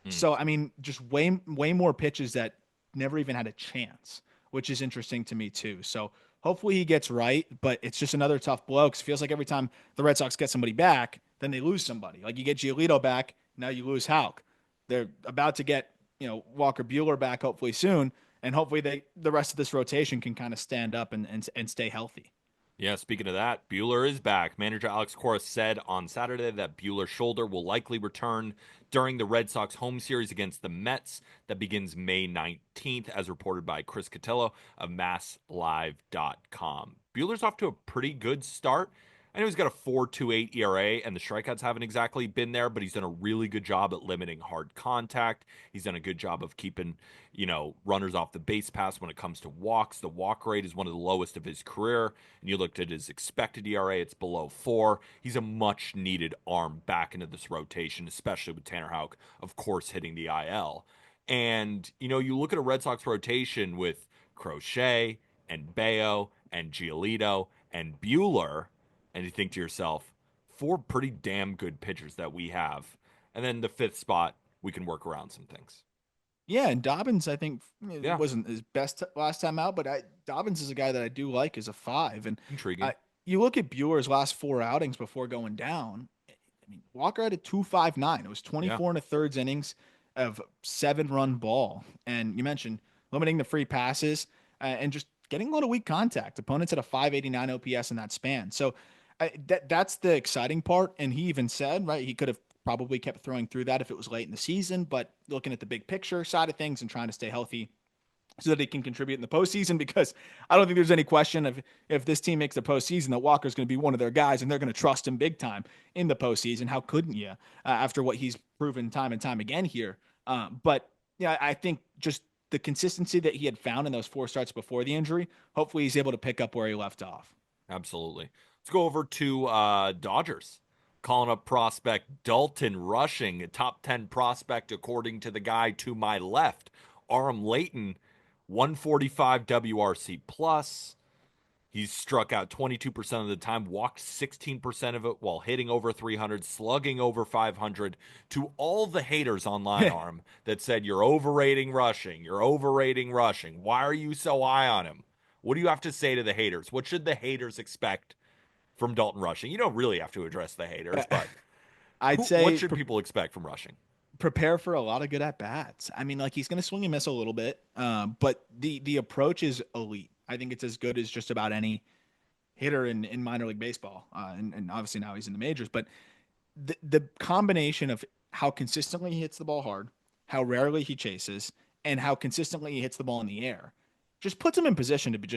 Mm. So I mean, just way more pitches that never even had a chance, which is interesting to me too. So hopefully he gets right, but it's just another tough blow because it feels like every time the Red Sox get somebody back, then they lose somebody. Like you get Giolito back, now you lose Houck. They're about to get Walker Buehler back hopefully soon, and hopefully the rest of this rotation can kind of stand up and stay healthy. Yeah, speaking of that, Bueller is back. Manager Alex Cora said on Saturday that Bueller's shoulder will likely return during the Red Sox home series against the Mets that begins May 19th, as reported by Chris Cotillo of MassLive.com. Bueller's off to a pretty good start. I know he's got a 4.28 ERA, and the strikeouts haven't exactly been there, but he's done a really good job at limiting hard contact. He's done a good job of keeping, runners off the base pass when it comes to walks. The walk rate is one of the lowest of his career, and you looked at his expected ERA, it's below 4. He's a much needed arm back into this rotation, especially with Tanner Houck, of course, hitting the IL. And, you look at a Red Sox rotation with Crochet and Bayo and Giolito and Buehler, and you think to yourself, 4 pretty damn good pitchers that we have. And then the 5th spot, we can work around some things. Yeah, and Dobbins, I think it Yeah, wasn't his best last time out, but Dobbins is a guy that I do like as a 5. And intriguing. you look at Bueller's last 4 outings before going down. I mean, Walker had a 2.59. It was Yeah. 24 and a thirds innings of 7-run ball, and you mentioned limiting the free passes and just getting a lot of weak contact. Opponents at a 589 OPS in that span. So that's the exciting part. And he even said, right, he could have probably kept throwing through that if it was late in the season, but looking at the big picture side of things and trying to stay healthy so that he can contribute in the postseason, because I don't think there's any question of if this team makes the postseason that Walker's going to be one of their guys and they're going to trust him big time in the postseason. How couldn't you after what he's proven time and time again here? But yeah, I think just the consistency that he had found in those 4 starts before the injury, hopefully he's able to pick up where he left off. Absolutely. Let's go over to Dodgers. Calling up prospect Dalton Rushing, a top 10 prospect according to the guy to my left. Aram Leighton, 145 WRC plus. He's struck out 22% of the time, walked 16% of it while hitting over 300, slugging over 500. To all the haters online, Arm, that said, you're overrating Rushing, you're overrating Rushing. Why are you so high on him? What do you have to say to the haters? What should the haters expect from Dalton Rushing? You don't really have to address the haters, but I'd what say should people expect from Rushing? prepare for a lot of good at bats. I mean, like he's going to swing and miss a little bit, but the approach is elite. I think it's as good as just about any hitter in minor league baseball, and obviously now he's in the majors. But the combination of how consistently he hits the ball hard, how rarely he chases, and how consistently he hits the ball in the air, just puts him in position to be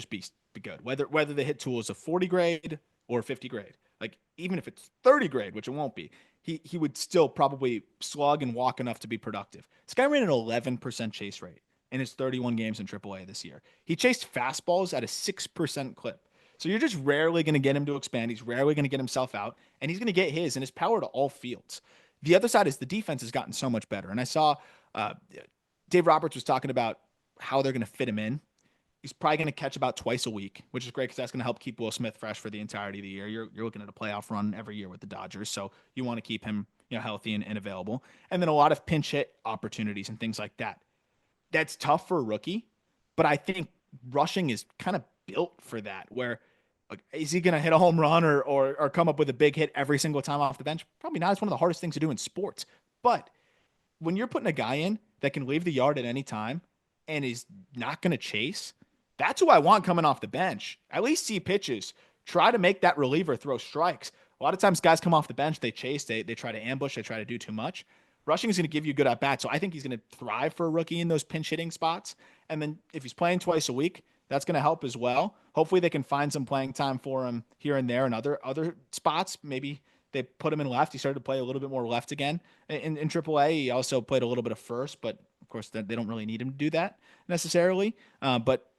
good. Whether the hit tool is a 40 grade or 50 grade, like even if it's 30 grade, which it won't be, he would still probably slug and walk enough to be productive. This guy ran an 11% chase rate in his 31 games in AAA this year. He chased fastballs at a 6% clip. So you're just rarely going to get him to expand. He's rarely going to get himself out, and he's going to get his and his power to all fields. The other side is the defense has gotten so much better. And I saw uh, Dave Roberts was talking about how they're going to fit him in. He's probably going to catch about twice a week, which is great because that's going to help keep Will Smith fresh for the entirety of the year. You're looking at a playoff run every year with the Dodgers, so you want to keep him healthy and available. And then a lot of pinch hit opportunities and things like that. That's tough for a rookie, but I think Rushing is kind of built for that. Where like, is he going to hit a home run or come up with a big hit every single time off the bench? Probably not. It's one of the hardest things to do in sports. But when you're putting a guy in that can leave the yard at any time and is not going to chase, that's who I want coming off the bench. At least see pitches. Try to make that reliever throw strikes. A lot of times guys come off the bench, they chase, they try to ambush, they try to do too much. Rushing is going to give you good at bats. So I think he's going to thrive for a rookie in those pinch hitting spots. And then if he's playing twice a week, That's going to help as well. Hopefully, they can find some playing time for him here and there in other spots. Maybe they put him in left. He started to play a little bit more left again in AAA. He also played a little bit of first, but of course, they don't really need him to do that necessarily. But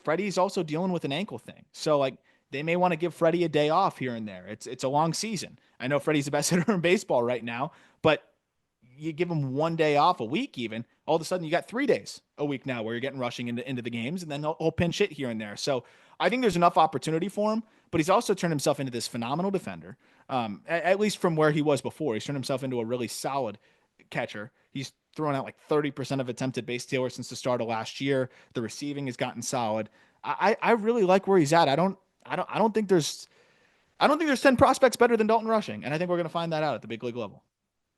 Freddie's also dealing with an ankle thing. So, like, they may want to give Freddie a day off here and there. It's a long season. I know Freddie's the best hitter in baseball right now, but you give him one day off a week, even all of a sudden you got 3 days a week now where you're getting rushing into the games, and then he'll pinch hit here and there. So I think there's enough opportunity for him, but he's also turned himself into this phenomenal defender. At least from where he was before, he's turned himself into a really solid catcher. He's thrown out like 30% of attempted base stealers since the start of last year. The receiving has gotten solid. I really like where he's at. I don't think there's 10 prospects better than Dalton Rushing, and I think we're going to find that out at the big league level.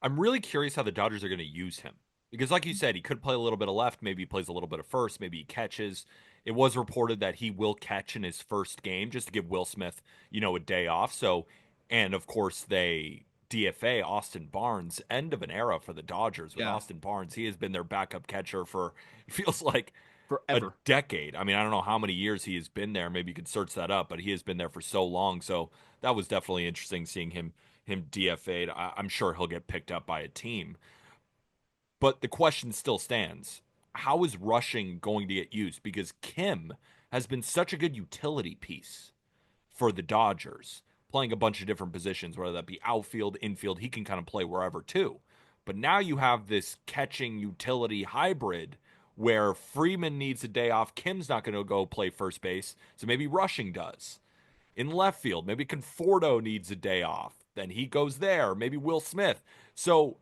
I'm really curious how the Dodgers are going to use him because, like you said, he could play a little bit of left. Maybe he plays a little bit of first. Maybe he catches. It was reported that he will catch in his first game just to give Will Smith, a day off. So, and of course, they DFA Austin Barnes, end of an era for the Dodgers with Yeah, Austin Barnes. He has been their backup catcher for, it feels like a forever. decade. I mean, I don't know how many years he has been there. Maybe you could search that up, but he has been there for so long. So that was definitely interesting seeing him DFA'd. I'm sure he'll get picked up by a team. But the question still stands. How is Rushing going to get used? Because Kim has been such a good utility piece for the Dodgers, playing a bunch of different positions, whether that be outfield, infield. He can kind of play wherever too. But now you have this catching utility hybrid where Freeman needs a day off. Kim's not going to go play first base, so maybe Rushing does. In left field, maybe Conforto needs a day off. Then he goes there. Maybe Will Smith. So,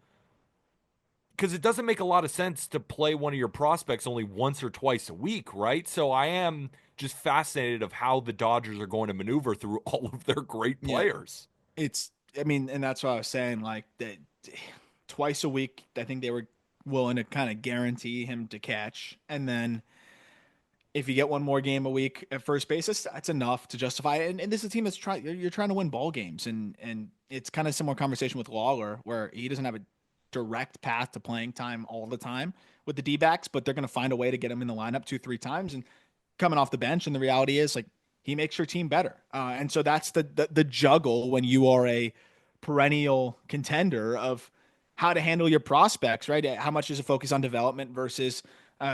because it doesn't make a lot of sense to play one of your prospects only once or twice a week, right? So I am just fascinated of how the Dodgers are going to maneuver through all of their great Yeah, players. I mean, and that's what I was saying. Like that, twice a week, I think they were willing to kind of guarantee him to catch, and then if you get one more game a week at first base, that's enough to justify it. And this is a team that's trying. You're trying to win ball games, and it's kind of similar conversation with Lawler, where he doesn't have a direct path to playing time all the time with the D-backs, but they're going to find a way to get him in the lineup 2-3 times and coming off the bench. And the reality is, like, he makes your team better. And so that's the juggle when you are a perennial contender of how to handle your prospects, right? How much is a focus on development versus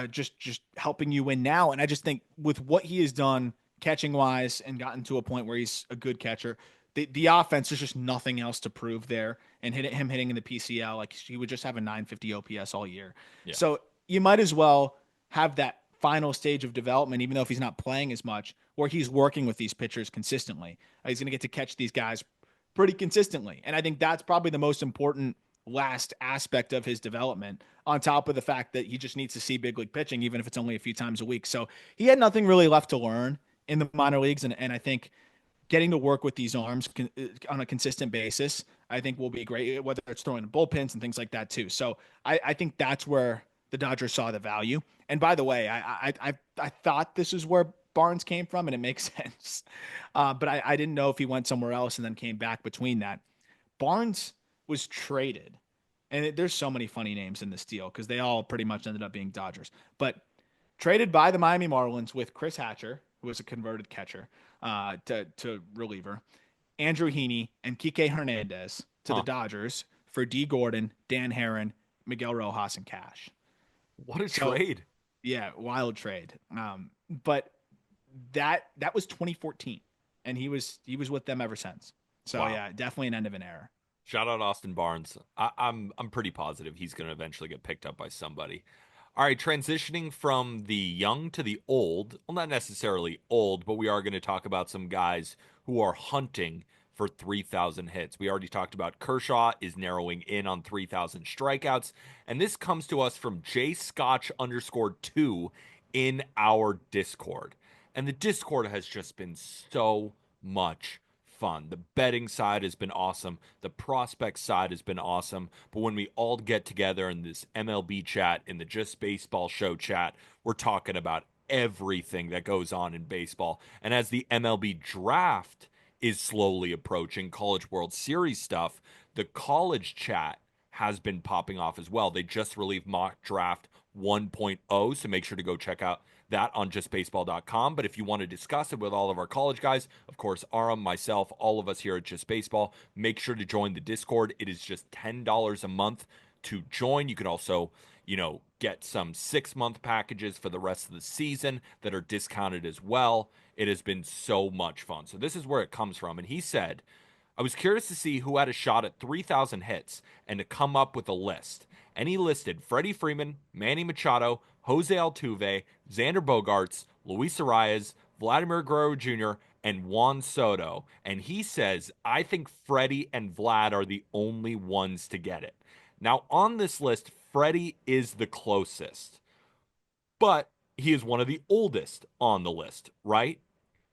just helping you win now. And I just think with what he has done catching wise and gotten to a point where he's a good catcher, the offense, there's just nothing else to prove there. And him hitting in the PCL, like, he would just have a 950 OPS all year. Yeah. So you might as well have that final stage of development, even though if he's not playing as much, where he's working with these pitchers consistently. He's going to get to catch these guys pretty consistently. And I think that's probably the most important last aspect of his development, on top of the fact that he just needs to see big league pitching, even if it's only a few times a week. So he had nothing really left to learn in the minor leagues. And I think getting to work with these arms on a consistent basis, I think will be great, whether it's throwing bullpens and things like that too. So I think that's where the Dodgers saw the value. And by the way, I thought this is where Barnes came from, and it makes sense. But I didn't know if he went somewhere else and then came back between that. Barnes was traded, and there's so many funny names in this deal because they all pretty much ended up being Dodgers, but traded by the Miami Marlins with Chris Hatcher, who was a converted catcher, to reliever, Andrew Heaney, and Kike Hernandez to the Huh. Dodgers for D. Gordon, Dan Herron, Miguel Rojas, and Cash. What a So trade. yeah, wild trade. But that was 2014, and he was with them ever since. So Wow. yeah, definitely an end of an era. Shout out Austin Barnes. I'm pretty positive he's going to eventually get picked up by somebody. All right, transitioning from the young to the old. Well, not necessarily old, but we are going to talk about some guys who are hunting for 3,000 hits. We already talked about Kershaw is narrowing in on 3,000 strikeouts, and this comes to us from jscotch_2 in our Discord. And the Discord has just been so much fun. The betting side has been awesome. The prospect side has been awesome. But when we all get together in this MLB chat, in the Just Baseball Show chat, we're talking about everything that goes on in baseball. And as the MLB draft is slowly approaching, College World Series stuff, the college chat has been popping off as well. They just released mock draft 1.0, so make sure to go check out that on justbaseball.com. But if you want to discuss it with all of our college guys, of course, Aram, myself, all of us here at Just Baseball, make sure to join the Discord. It is just $10 a month to join. You can also, get some 6-month packages for the rest of the season that are discounted as well. It has been so much fun. So this is where it comes from. And he said, I was curious to see who had a shot at 3,000 hits and to come up with a list. And he listed Freddie Freeman, Manny Machado, Jose Altuve, Xander Bogaerts, Luis Arias, Vladimir Guerrero Jr., and Juan Soto. And he says, I think Freddie and Vlad are the only ones to get it. Now, on this list, Freddie is the closest, but he is one of the oldest on the list, right?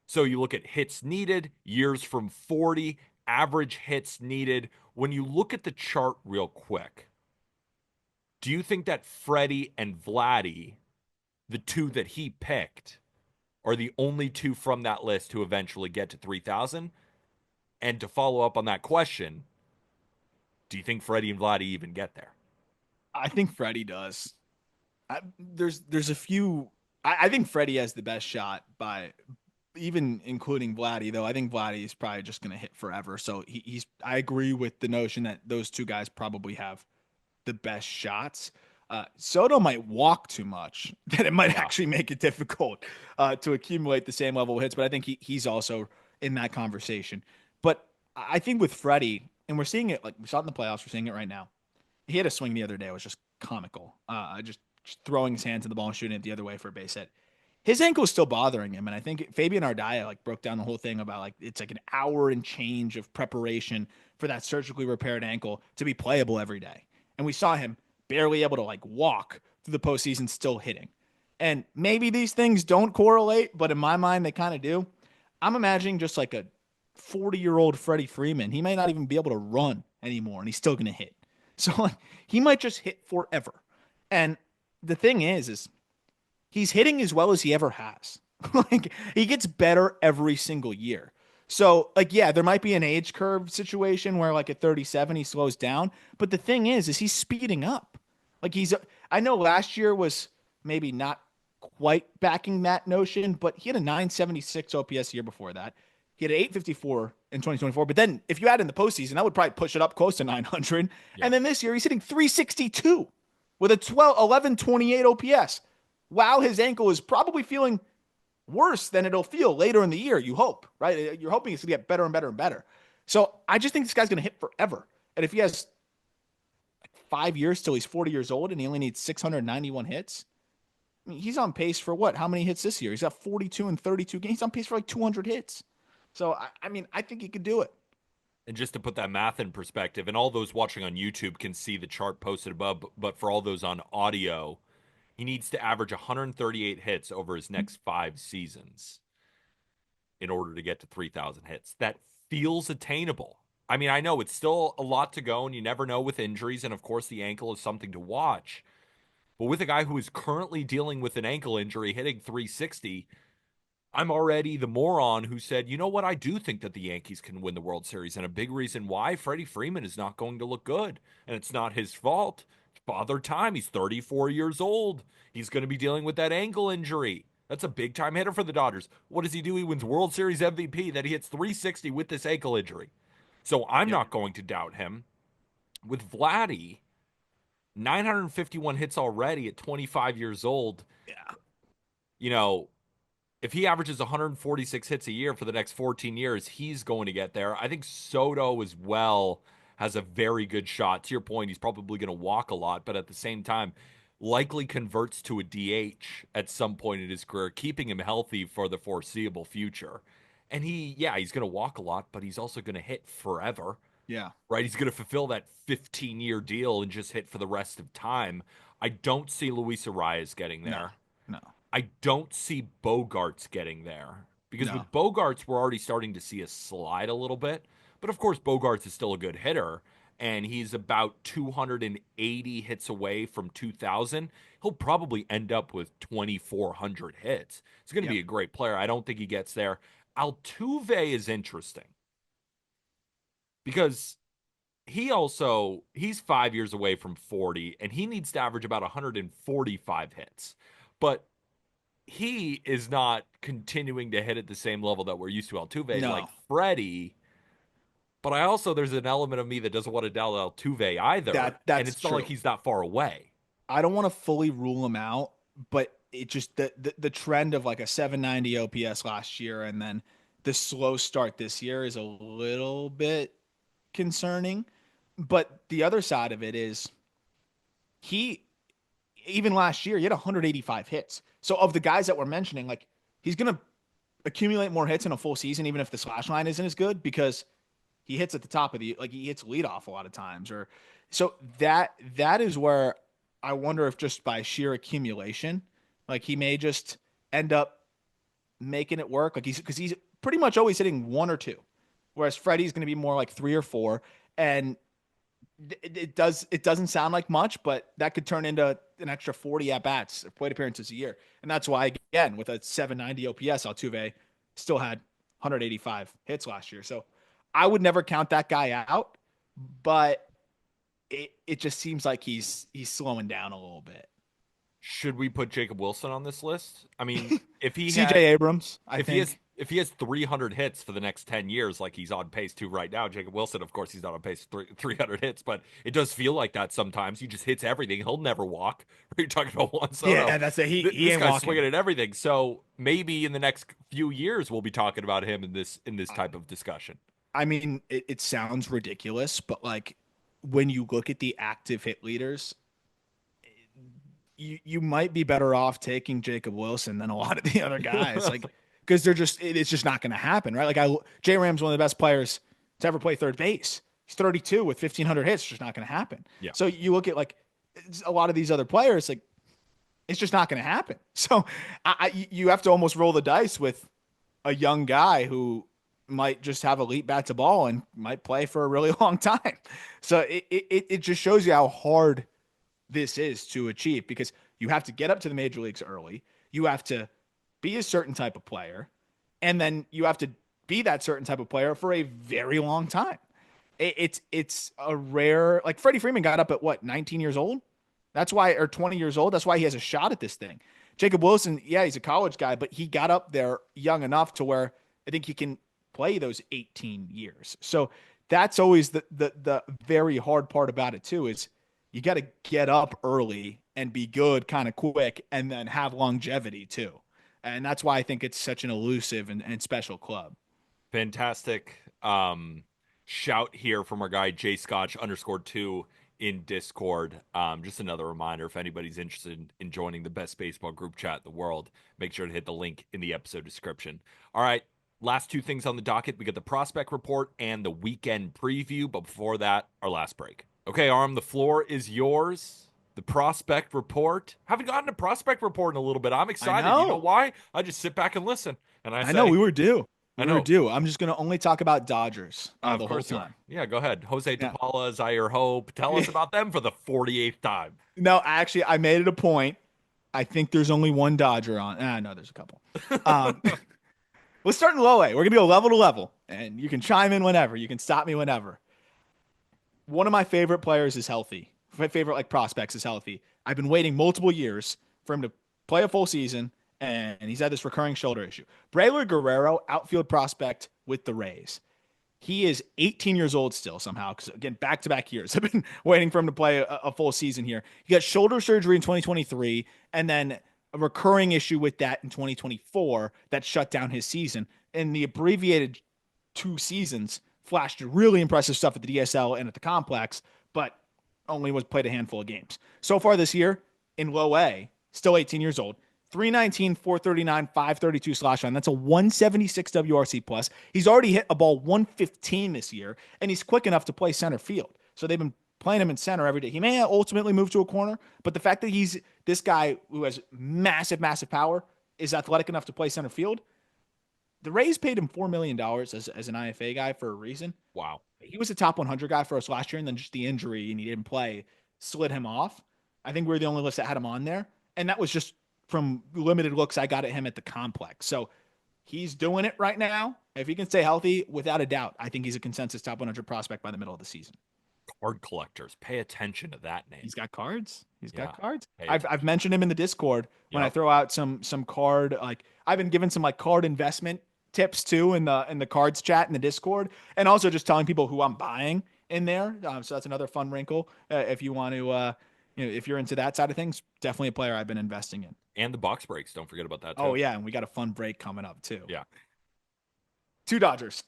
So you look at hits needed, years from 40, average hits needed. When you look at the chart real quick, do you think that Freddie and Vladdy, the two that he picked, are the only two from that list to eventually get to 3,000? And to follow up on that question, do you think Freddie and Vladdy even get there? I think Freddie does. There's a few. I think Freddie has the best shot by even including Vladdy, though. I think Vladdy is probably just going to hit forever. So he's. I agree with the notion that those two guys probably have the best shots. Soto might walk too much, that it might Yeah. actually make it difficult to accumulate the same level of hits. But I think he's also in that conversation. But I think with Freddie, and we're seeing it, like we saw it in the playoffs, we're seeing it right now. He had a swing the other day. It was just comical. Just throwing his hands in the ball and shooting it the other way for a base hit. His ankle is still bothering him, and I think Fabian Ardaya like broke down the whole thing about like it's like an hour and change of preparation for that surgically repaired ankle to be playable every day. And we saw him barely able to like walk through the postseason, still hitting. And maybe these things don't correlate, but in my mind, they kind of do. I'm imagining just like a 40-year-old Freddie Freeman. He may not even be able to run anymore, and he's still going to hit. So like, he might just hit forever. And the thing is he's hitting as well as he ever has. Like he gets better every single year. So like yeah, there might be an age curve situation where like at 37 he slows down, but the thing is he's speeding up. Like I know last year was maybe not quite backing that notion, but he had a 976 OPS year before that. He had an 854 in 2024. But then if you add in the postseason, that would probably push it up close to 900. Yeah. And then this year he's hitting 362 with a 1128 OPS. While his ankle is probably feeling worse than it'll feel later in the year, you hope, right? You're hoping it's going to get better and better and better. So I just think this guy's going to hit forever. And if he has 5 years till he's 40 years old and he only needs 691 hits, I mean, he's on pace for what? How many hits this year? He's got 42 and 32 games. He's on pace for like 200 hits. So, I mean, I think he could do it. And just to put that math in perspective, and all those watching on YouTube can see the chart posted above, but for all those on audio, he needs to average 138 hits over his next 5 seasons in order to get to 3,000 hits. That feels attainable. I mean, I know it's still a lot to go, and you never know with injuries, and of course, the ankle is something to watch. But with a guy who is currently dealing with an ankle injury, hitting 360, I'm already the moron who said, you know what? I do think that the Yankees can win the World Series. And a big reason why Freddie Freeman is not going to look good. And it's not his fault. It's Father Time. He's 34 years old. He's going to be dealing with that ankle injury. That's a big time hitter for the Dodgers. What does he do? He wins World Series MVP, that he hits 360 with this ankle injury. So I'm Yep. not going to doubt him. With Vladdy, 951 hits already at 25 years old. Yeah. You know, if he averages 146 hits a year for the next 14 years, he's going to get there. I think Soto as well has a very good shot. To your point, he's probably going to walk a lot, but at the same time, likely converts to a DH at some point in his career, keeping him healthy for the foreseeable future. And he's going to walk a lot, but he's also going to hit forever, Yeah. right? He's going to fulfill that 15-year deal and just hit for the rest of time. I don't see Luis Arias getting No. there. No. I don't see Bogarts getting there because No. with Bogarts, we're already starting to see a slide a little bit. But of course, Bogarts is still a good hitter, and he's about 280 hits away from 2,000. He'll probably end up with 2,400 hits. He's going to Yep. be a great player. I don't think he gets there. Altuve is interesting because he's 5 years away from 40, and he needs to average about 145 hits. But he is not continuing to hit at the same level that we're used to Altuve like No, Freddie. But I also, there's an element of me that doesn't want to doubt Altuve either. And that's it's not like true. he's that far away. I don't want to fully rule him out, but it just the trend of like a 790 OPS last year and then the slow start this year is a little bit concerning. But the other side of it is he even last year he had 185 hits. So of the guys that we're mentioning, like he's gonna accumulate more hits in a full season, even if the slash line isn't as good, because he hits at the top of the like he hits leadoff a lot of times. Or so that is where I wonder if just by sheer accumulation, like he may just end up making it work. Like he's pretty much always hitting one or two, whereas Freddie's going to be more like three or four. And it doesn't sound like much, but that could turn into an extra 40 at bats, plate appearances a year. And that's why again with a 790 OPS, Altuve still had 185 hits last year. So I would never count that guy out, but it just seems like he's slowing down a little bit. Should we put Jacob Wilson on this list? I mean, if he had CJ Abrams, I if think. he has 300 hits for the next 10 years like he's on pace to right now, Jacob Wilson, of course he's not on pace for 300 hits, but it does feel like that sometimes. He just hits everything. He'll never walk. You're talking about Juan Soto. Yeah, that's it. He This ain't guy's walking. swinging at everything. So maybe in the next few years we'll be talking about him in this type of discussion. I mean, it sounds ridiculous, but like when you look at the active hit leaders, you might be better off taking Jacob Wilson than a lot of the other guys. Like because it's just not going to happen, right? Like J Ram's one of the best players to ever play third base. He's 32 with 1,500 hits. It's just not going to happen. Yeah. So you look at like a lot of these other players, like it's just not going to happen. So you have to almost roll the dice with a young guy who might just have elite bat to ball and might play for a really long time. So it just shows you how hard this is to achieve because you have to get up to the major leagues early. You have to be a certain type of player, and then you have to be that certain type of player for a very long time. It's a rare like Freddie Freeman got up at what 19 years old. That's why or 20 years old. That's why he has a shot at this thing. Jacob Wilson, yeah, he's a college guy, but he got up there young enough to where I think he can play those 18 years. So that's always the very hard part about it too is you got to get up early and be good kind of quick and then have longevity too. And that's why I think it's such an elusive and special club. Fantastic shout here from our guy Jay Scotch _2 in Discord. Just another reminder, if anybody's interested in joining the best baseball group chat in the world, make sure to hit the link in the episode description. All right, last two things on the docket. We got the prospect report and the weekend preview, but before that, our last break. Okay, Arm, the floor is yours. The prospect report. Haven't gotten a prospect report in a little bit. I'm excited. You know why? I just sit back and listen. And I know we were due. I know. I'm just going to only talk about Dodgers the whole time. Yeah, go ahead. Jose Tapala, Zaire Hope. Tell us about them for the 48th time. No, actually, I made it a point. I think there's only one Dodger on. No, there's a couple. Let's start in low A. We're going to go level to level, and you can chime in whenever. You can stop me whenever. One of my favorite players is healthy. My favorite like prospects is healthy. I've been waiting multiple years for him to play a full season, and he's had this recurring shoulder issue. Braylor Guerrero, outfield prospect with the Rays. He is 18 years old still somehow, because again, back-to-back years. I've been waiting for him to play a full season here. He got shoulder surgery in 2023, and then a recurring issue with that in 2024 that shut down his season. And the abbreviated 2 seasons flashed really impressive stuff at the DSL and at the complex, but only was played a handful of games. So far this year, in low A, still 18 years old, 319, 439, 532 slash line. That's a 176 WRC plus. He's already hit a ball 115 this year, and he's quick enough to play center field. So they've been playing him in center every day. He may ultimately move to a corner, but the fact that he's this guy who has massive, massive power is athletic enough to play center field. The Rays paid him $4 million as an IFA guy for a reason. Wow. He was a top 100 guy for us last year, and then just the injury and he didn't play slid him off. I think we're the only list that had him on there. And that was just from limited looks I got at him at the complex. So he's doing it right now. If he can stay healthy, without a doubt, I think he's a consensus top 100 prospect by the middle of the season. Card collectors, pay attention to that name. He's got cards. He's Yeah. got cards. Pay I've attention. mentioned him in the Discord when I Yep. throw out some card, like I've been given some like card investment tips too in the cards chat in the Discord, and also just telling people who I'm buying in there. So that's another fun wrinkle. If you want to, if you're into that side of things, definitely a player I've been investing in. And the box breaks. Don't forget about that Oh too. yeah, and we got a fun break coming up too. Yeah, Two Dodgers,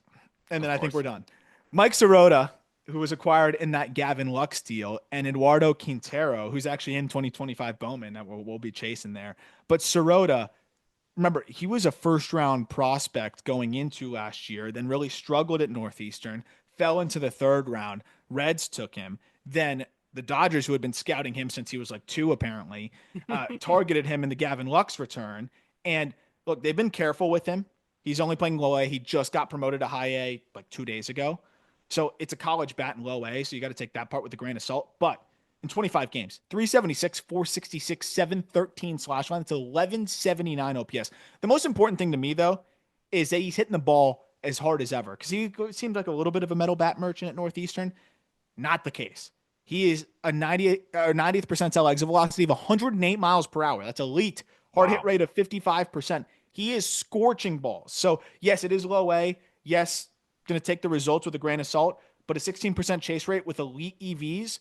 and then of I think we're course. done. Mike Sirota, who was acquired in that Gavin Lux deal, and Eduardo Quintero, who's actually in 2025 Bowman that we'll be chasing there. But Sirota, remember, he was a first round prospect going into last year, then really struggled at Northeastern, fell into the third round. Reds took him. Then the Dodgers, who had been scouting him since he was like two, apparently, targeted him in the Gavin Lux return. And look, they've been careful with him. He's only playing low A. He just got promoted to high A like 2 days ago. So it's a college bat in low A. So you got to take that part with a grain of salt. But in 25 games, 376, 466, 713 slash line. It's 1179 OPS. The most important thing to me, though, is that he's hitting the ball as hard as ever because he seems like a little bit of a metal bat merchant at Northeastern. Not the case. He is a 90th percentile exit velocity of 108 miles per hour. That's elite. Hard hit Wow. rate of 55%. He is scorching balls. So, yes, it is low A. Yes, going to take the results with a grain of salt, but a 16% chase rate with elite EVs,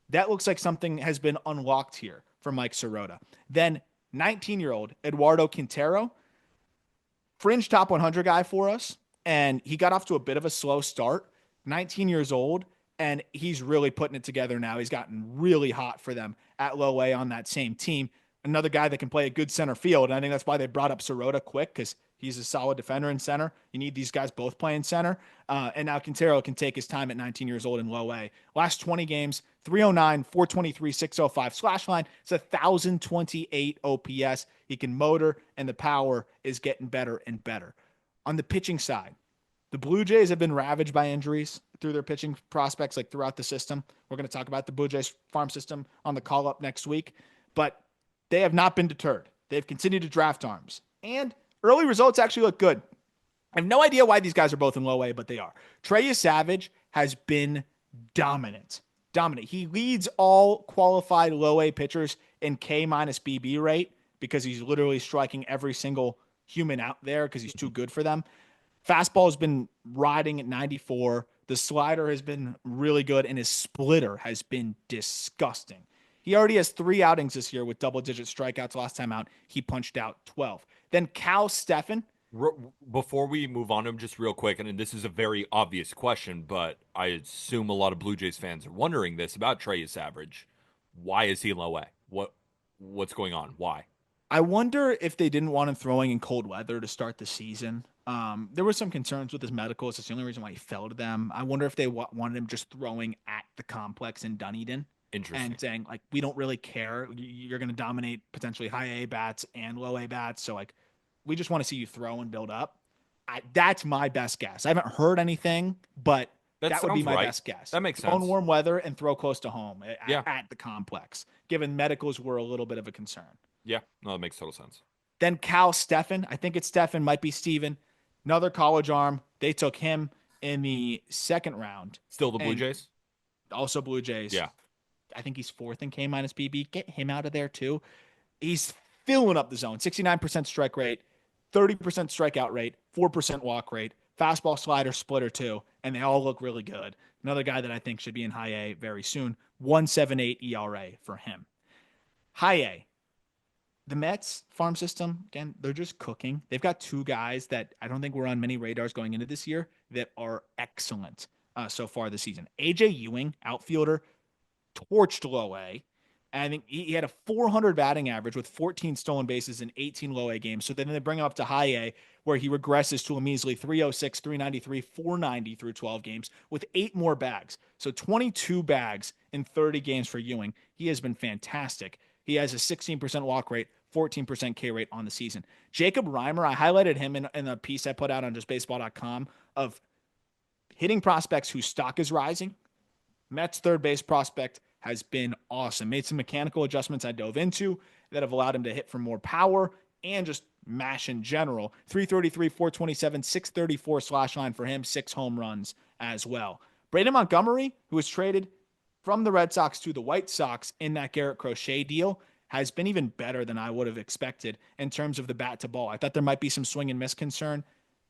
that looks like something has been unlocked here for Mike Sirota. Then 19-year-old Eduardo Quintero, fringe top 100 guy for us, and he got off to a bit of a slow start. 19 years old, and he's really putting it together now. He's gotten really hot for them at low A on that same team. Another guy that can play a good center field, and I think that's why they brought up Sirota quick because he's a solid defender in center. You need these guys both playing center. And now Quintero can take his time at 19 years old in low A. Last 20 games, 309, 423, 605 slash line. It's 1,028 OPS. He can motor, and the power is getting better and better. On the pitching side, the Blue Jays have been ravaged by injuries through their pitching prospects, like throughout the system. We're going to talk about the Blue Jays farm system on the call up next week, but they have not been deterred. They've continued to draft arms, and early results actually look good. I have no idea why these guys are both in low A, but they are. Trey Savage has been dominant. Dominant. He leads all qualified low A pitchers in K minus BB rate because he's literally striking every single human out there because he's too good for them. Fastball has been riding at 94. The slider has been really good, and his splitter has been disgusting. He already has 3 outings this year with double-digit strikeouts. Last time out, he punched out 12. Then Cal Steffen. Before we move on to him, just real quick, and this is a very obvious question, but I assume a lot of Blue Jays fans are wondering this about Trey Savage. Why is he in low A? What's going on? Why? I wonder if they didn't want him throwing in cold weather to start the season. There were some concerns with his medicals. That's the only reason why he fell to them. I wonder if they wanted him just throwing at the complex in Dunedin Interesting. and saying, like, we don't really care. You're going to dominate potentially high A bats and low A bats. So, like, we just want to see you throw and build up. That's my best guess. I haven't heard anything, but That that would be sounds my right. best guess. That makes Throw in sense. warm weather and throw close to home Yeah. at the complex, given medicals were a little bit of a concern. Yeah. No, that makes total sense. Then Cal Steffen, I think it's Steffen, might be Steven, another college arm. They took him in the second round. Still the Blue And Jays? Also Blue Jays. Yeah. I think he's fourth in K minus BB. Get him out of there too. He's filling up the zone. 69% strike rate, 30% strikeout rate, 4% walk rate, fastball, slider, splitter too, and they all look really good. Another guy that I think should be in high A very soon. 1.78 ERA for him. High A. The Mets farm system, again, they're just cooking. They've got 2 guys that I don't think were on many radars going into this year that are excellent so far this season. AJ Ewing, outfielder, torched low A. And I think he had a 400 batting average with 14 stolen bases in 18 low A games. So then they bring him up to high A, where he regresses to a measly 306, 393, 490 through 12 games with 8 more bags. So 22 bags in 30 games for Ewing. He has been fantastic. He has a 16% walk rate, 14% K rate on the season. Jacob Reimer, I highlighted him in a piece I put out on justbaseball.com of hitting prospects whose stock is rising. Mets third base prospect has been awesome. Made some mechanical adjustments I dove into that have allowed him to hit for more power and just mash in general. 333, 427, 634 slash line for him, 6 home runs as well. Braden Montgomery, who was traded from the Red Sox to the White Sox in that Garrett Crochet deal has been even better than I would have expected in terms of the bat to ball. I thought there might be some swing and miss concern.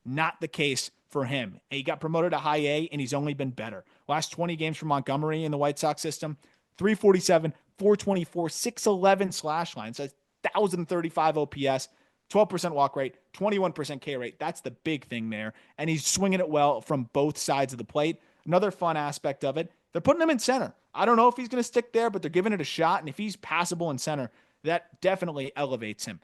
Not the case for him. He got promoted to high A, and he's only been better. Last 20 games for Montgomery in the White Sox system, 347, 424, 611 slash line. So 1,035 OPS, 12% walk rate, 21% K rate. That's the big thing there. And he's swinging it well from both sides of the plate. Another fun aspect of it, they're putting him in center. I don't know if he's going to stick there, but they're giving it a shot. And if he's passable in center, that definitely elevates him.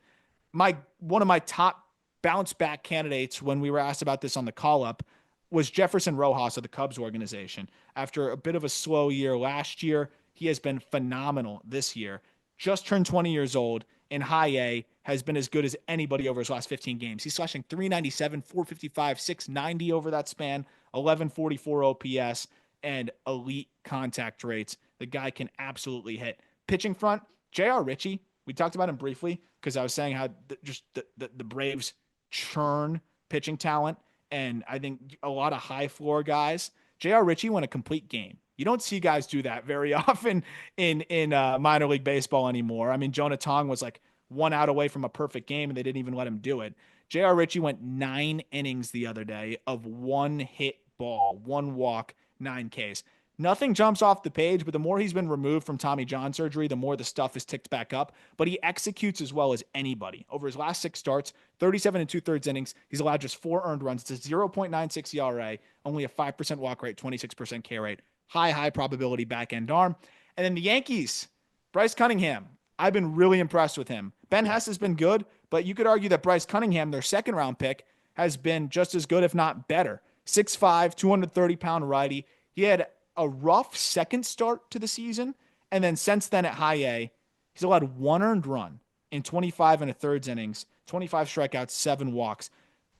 One of my top bounce back candidates when we were asked about this on the call up was Jefferson Rojas of the Cubs organization. After a bit of a slow year last year, he has been phenomenal this year. Just turned 20 years old in high A, has been as good as anybody over his last 15 games. He's slashing 397, 455, 690 over that span, 1144 OPS, and elite contact rates. The guy can absolutely hit. Pitching front, J.R. Ritchie, we talked about him briefly because I was saying how the Braves churn pitching talent, and I think a lot of high floor guys. J.R. Ritchie won a complete game. You don't see guys do that very often in minor league baseball anymore. I mean, Jonah Tong was like 1 out away from a perfect game, and they didn't even let him do it. J.R. Ritchie went 9 innings the other day of 1 hit ball, 1 walk, 9 Ks. Nothing jumps off the page, but the more he's been removed from Tommy John surgery, the more the stuff is ticked back up. But he executes as well as anybody. Over his last 6 starts, 37 and 2/3 innings, he's allowed just 4 earned runs. It's a 0.96 ERA, only a 5% walk rate, 26% K rate. High probability back end arm. And then the Yankees, Bryce Cunningham. I've been really impressed with him. Ben Hess has been good, but you could argue that Bryce Cunningham, their second round pick, has been just as good, if not better. 6'5", 230-pound righty. He had a rough second start to the season, and then since then at high A, he's allowed 1 earned run in 25 and a thirds innings, 25 strikeouts, 7 walks.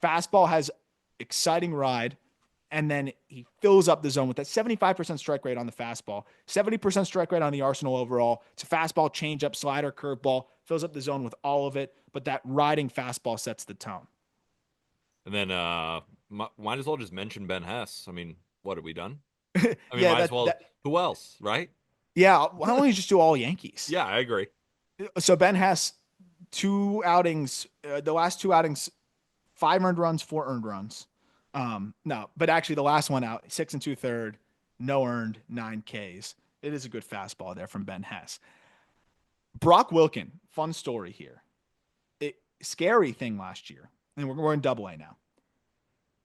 Fastball has exciting ride, and then he fills up the zone with that 75% strike rate on the fastball, 70% strike rate on the arsenal overall. It's a fastball, changeup, slider, curveball, fills up the zone with all of it, but that riding fastball sets the tone. And then might as well just mention Ben Hess. I mean, what are we done? I mean, Yeah, might as well. Who else, right? Yeah, why don't we just do all Yankees? Yeah, I agree. So Ben Hess, 2 outings, the last 2 outings, 5 earned runs, 4 earned runs. No, but actually the last one out, 6 and 2/3, no earned, 9 Ks. It is a good fastball there from Ben Hess. Brock Wilken, fun story here. Scary thing last year, and we're in Double A now.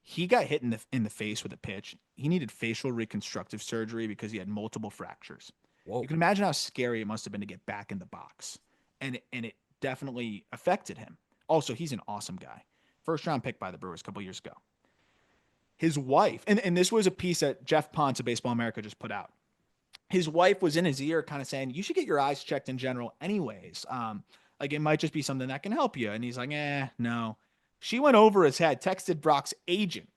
He got hit in the face with a pitch. He needed facial reconstructive surgery because he had multiple fractures. Whoa. You can imagine how scary it must have been to get back in the box, and it definitely affected him. Also, he's an awesome guy. First round pick by the Brewers a couple years ago. His wife, and this was a piece that Jeff Ponce of Baseball America just put out. His wife was in his ear kind of saying, you should get your eyes checked in general anyways. Like it might just be something that can help you. And he's like, no. She went over his head, texted Brock's agent.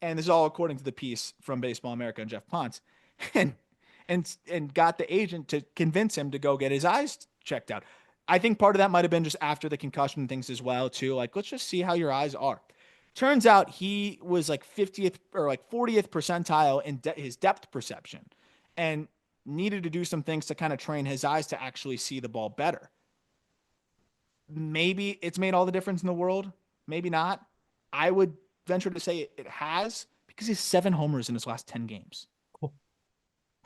And this is all according to the piece from Baseball America and Jeff Ponce. And got the agent to convince him to go get his eyes checked out. I think part of that might have been just after the concussion things as well, too. Like, let's just see how your eyes are. Turns out he was like 50th or like 40th percentile in his depth perception and needed to do some things to kind of train his eyes to actually see the ball better. Maybe it's made all the difference in the world. Maybe not. I would venture to say it has because he has 7 homers in his last 10 games. Cool.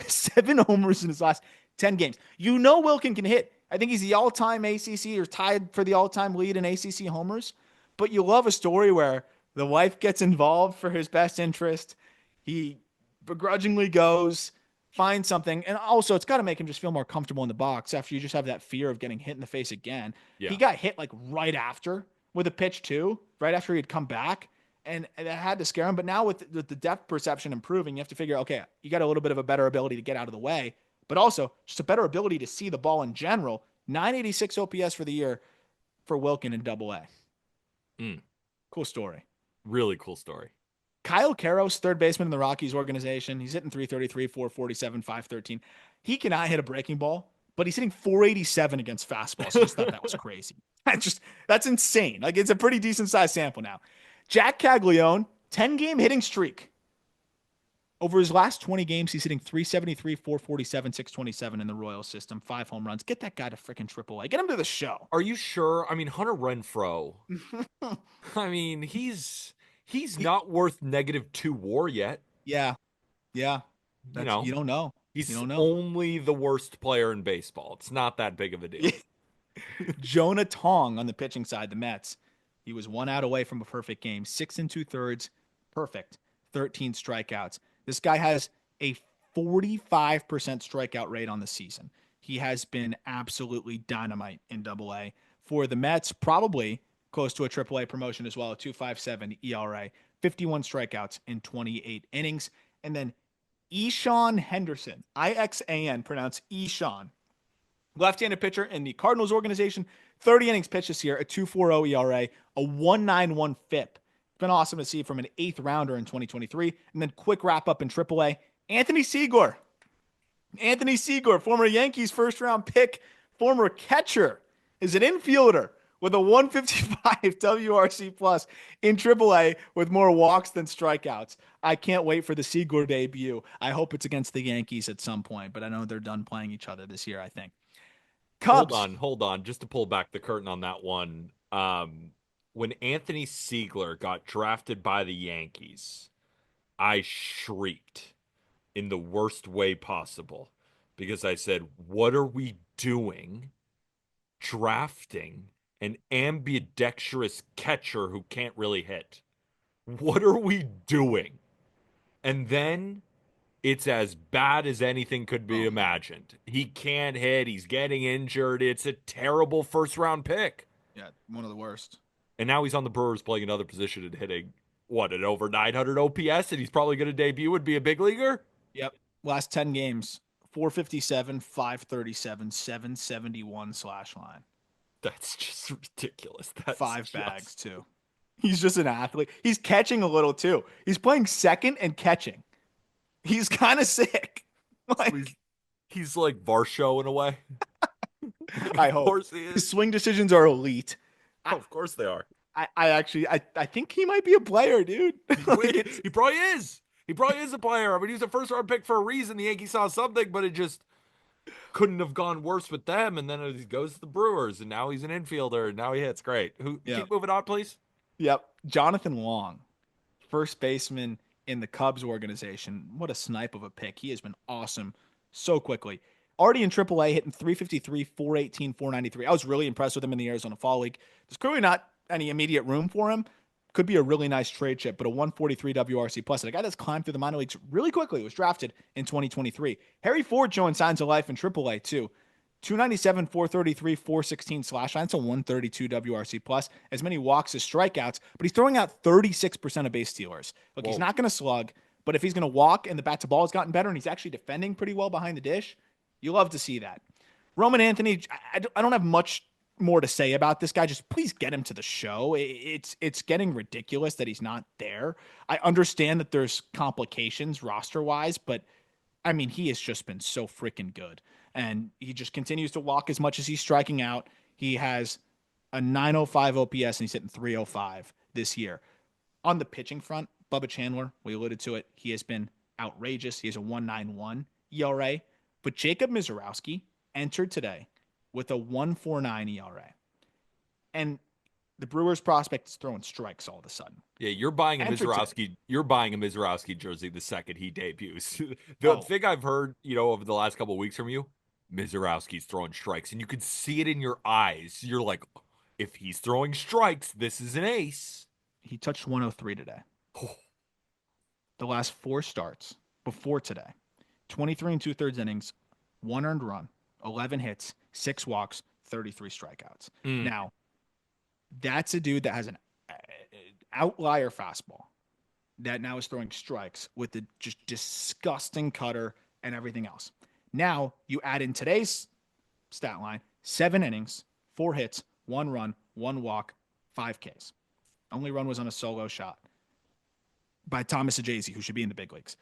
7 homers in his last 10 games. You know Wilken can hit. I think he's the all-time ACC or tied for the all-time lead in ACC homers. But you love a story where the wife gets involved for his best interest. He begrudgingly goes, finds something. And also, it's got to make him just feel more comfortable in the box after you just have that fear of getting hit in the face again. Yeah. He got hit like right after with a pitch too, right after he had come back. And that had to scare him. But now with the depth perception improving, you have to figure, okay, you got a little bit of a better ability to get out of the way, but also just a better ability to see the ball in general. 986 OPS for the year for Wilken in Double A. Cool story. Really cool story. Kyle Caros, third baseman in the Rockies organization. He's hitting 333, 447, 513. He cannot hit a breaking ball, but he's hitting 487 against fastballs. So I just thought that was crazy. That's insane. Like, it's a pretty decent sized sample now. Jack Caglione, 10-game hitting streak. Over his last 20 games, he's hitting 373, 447, 627 in the Royals system, 5 home runs. Get that guy to freaking AAA. Get him to the show. Are you sure? I mean, Hunter Renfroe. I mean, he's not worth -2 WAR yet. Yeah. Yeah. You You know, don't know. You he's don't know. only the worst player in baseball. It's not that big of a deal. Jonah Tong on the pitching side, the Mets. He was 1 out away from a perfect game. 6 2/3, perfect. 13 strikeouts. This guy has a 45% strikeout rate on the season. He has been absolutely dynamite in AA. For the Mets, probably close to a AAA promotion as well, a 2.57 ERA, 51 strikeouts in 28 innings. And then Eshawn Henderson, IXAN, pronounced Eshawn, left-handed pitcher in the Cardinals organization, 30 innings pitched this year, a 2.40 ERA, a 1.91 FIP. It's been awesome to see from an 8th rounder in 2023. And then quick wrap up in AAA, Anthony Segura. Anthony Segura, former Yankees first-round pick, former catcher, is an infielder with a 155 WRC plus in AAA with more walks than strikeouts. I can't wait for the Segura debut. I hope it's against the Yankees at some point, but I know they're done playing each other this year, I think. Cubs. Hold on. Just to pull back the curtain on that one. When Anthony Siegler got drafted by the Yankees, I shrieked in the worst way possible because I said, "What are we doing drafting an ambidextrous catcher who can't really hit? What are we doing?" And then it's as bad as anything could be imagined. He can't hit. He's getting injured. It's a terrible first round pick. Yeah, one of the worst. And now he's on the Brewers playing another position and hitting, what, an over 900 OPS? And he's probably going to debut and be a big leaguer? Yep. Last 10 games, 457, 537, 771 slash line. That's just ridiculous. That's 5 bags, too. He's just an athlete. He's catching a little, too. He's playing second and catching. He's kind of sick. He's like Varsho in a way. I hope. Of course he is. His swing decisions are elite. Oh, of course they are. I think he might be a player, dude. He probably is. He probably is a player. I mean, he was a first round pick for a reason. The Yankees saw something, but it just couldn't have gone worse with them. And then he goes to the Brewers, and now he's an infielder, and now he hits. Great. Keep moving on, please. Yep. Jonathan Long, first baseman in the Cubs organization. What a snipe of a pick. He has been awesome so quickly. Already in AAA, hitting 353, 418, 493. I was really impressed with him in the Arizona Fall League. There's clearly not any immediate room for him. Could be a really nice trade chip, but a 143 WRC plus. And a guy that's climbed through the minor leagues really quickly, was drafted in 2023. Harry Ford showing signs of life in AAA too. 297, 433, 416 slash line. So 132 WRC plus. As many walks as strikeouts, but he's throwing out 36% of base stealers. Look, he's not going to slug, but if he's going to walk and the bat to ball has gotten better and he's actually defending pretty well behind the dish, you love to see that. Roman Anthony, I don't have much more to say about this guy. Just please get him to the show. It's getting ridiculous that he's not there. I understand that there's complications roster-wise, but I mean, he has just been so freaking good. And he just continues to walk as much as he's striking out. He has a 905 OPS and he's hitting 305 this year. On the pitching front, Bubba Chandler, we alluded to it, he has been outrageous. He has a 191 ERA. But Jacob Mizorowski entered today with a 149 ERA. And the Brewers prospect is throwing strikes all of a sudden. Yeah, you're buying a Mizorowski jersey the second he debuts. The thing I've heard, over the last couple of weeks from you, Mizorowski's throwing strikes, and you can see it in your eyes. You're like, if he's throwing strikes, this is an ace. He touched 103 today. The last 4 starts before today, 23 2/3 innings, 1 earned run, 11 hits, 6 walks, 33 strikeouts. Now, that's a dude that has an outlier fastball that now is throwing strikes with the just disgusting cutter and everything else. Now, you add in today's stat line, 7 innings, 4 hits, 1 run, 1 walk, 5 Ks. Only run was on a solo shot by Thomas Ajazi, who should be in the big leagues.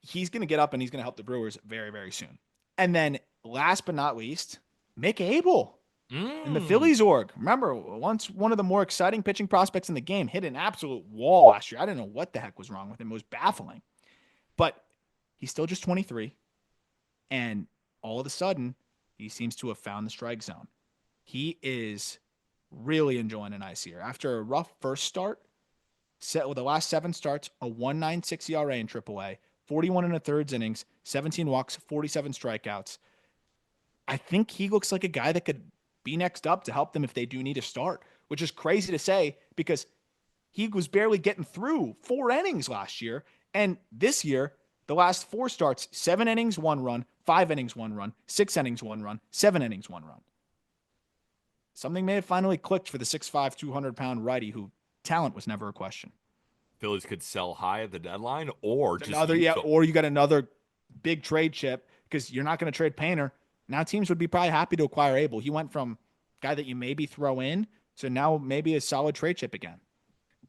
He's going to get up and he's going to help the Brewers very, very soon. And then last but not least, Mick Abel in the Phillies org. Remember, once one of the more exciting pitching prospects in the game hit an absolute wall last year. I didn't know what the heck was wrong with him. It was baffling. But he's still just 23. And all of a sudden, he seems to have found the strike zone. He is really enjoying a nice year. After a rough first start, set with the last 7 starts, a 1.96 ERA in AAA, 41 and a thirds innings, 17 walks, 47 strikeouts. I think he looks like a guy that could be next up to help them if they do need a start, which is crazy to say because he was barely getting through 4 innings last year. And this year, the last 4 starts, 7 innings, 1 run, 5 innings, 1 run, 6 innings, 1 run, 7 innings, 1 run. Something may have finally clicked for the 6'5", 200-pound righty who talent was never a question. Phillies could sell high at the deadline or just Another, use yeah, them. or you got another big trade chip because you're not going to trade Painter. Now teams would be probably happy to acquire Abel. He went from guy that you maybe throw in to now maybe a solid trade chip again.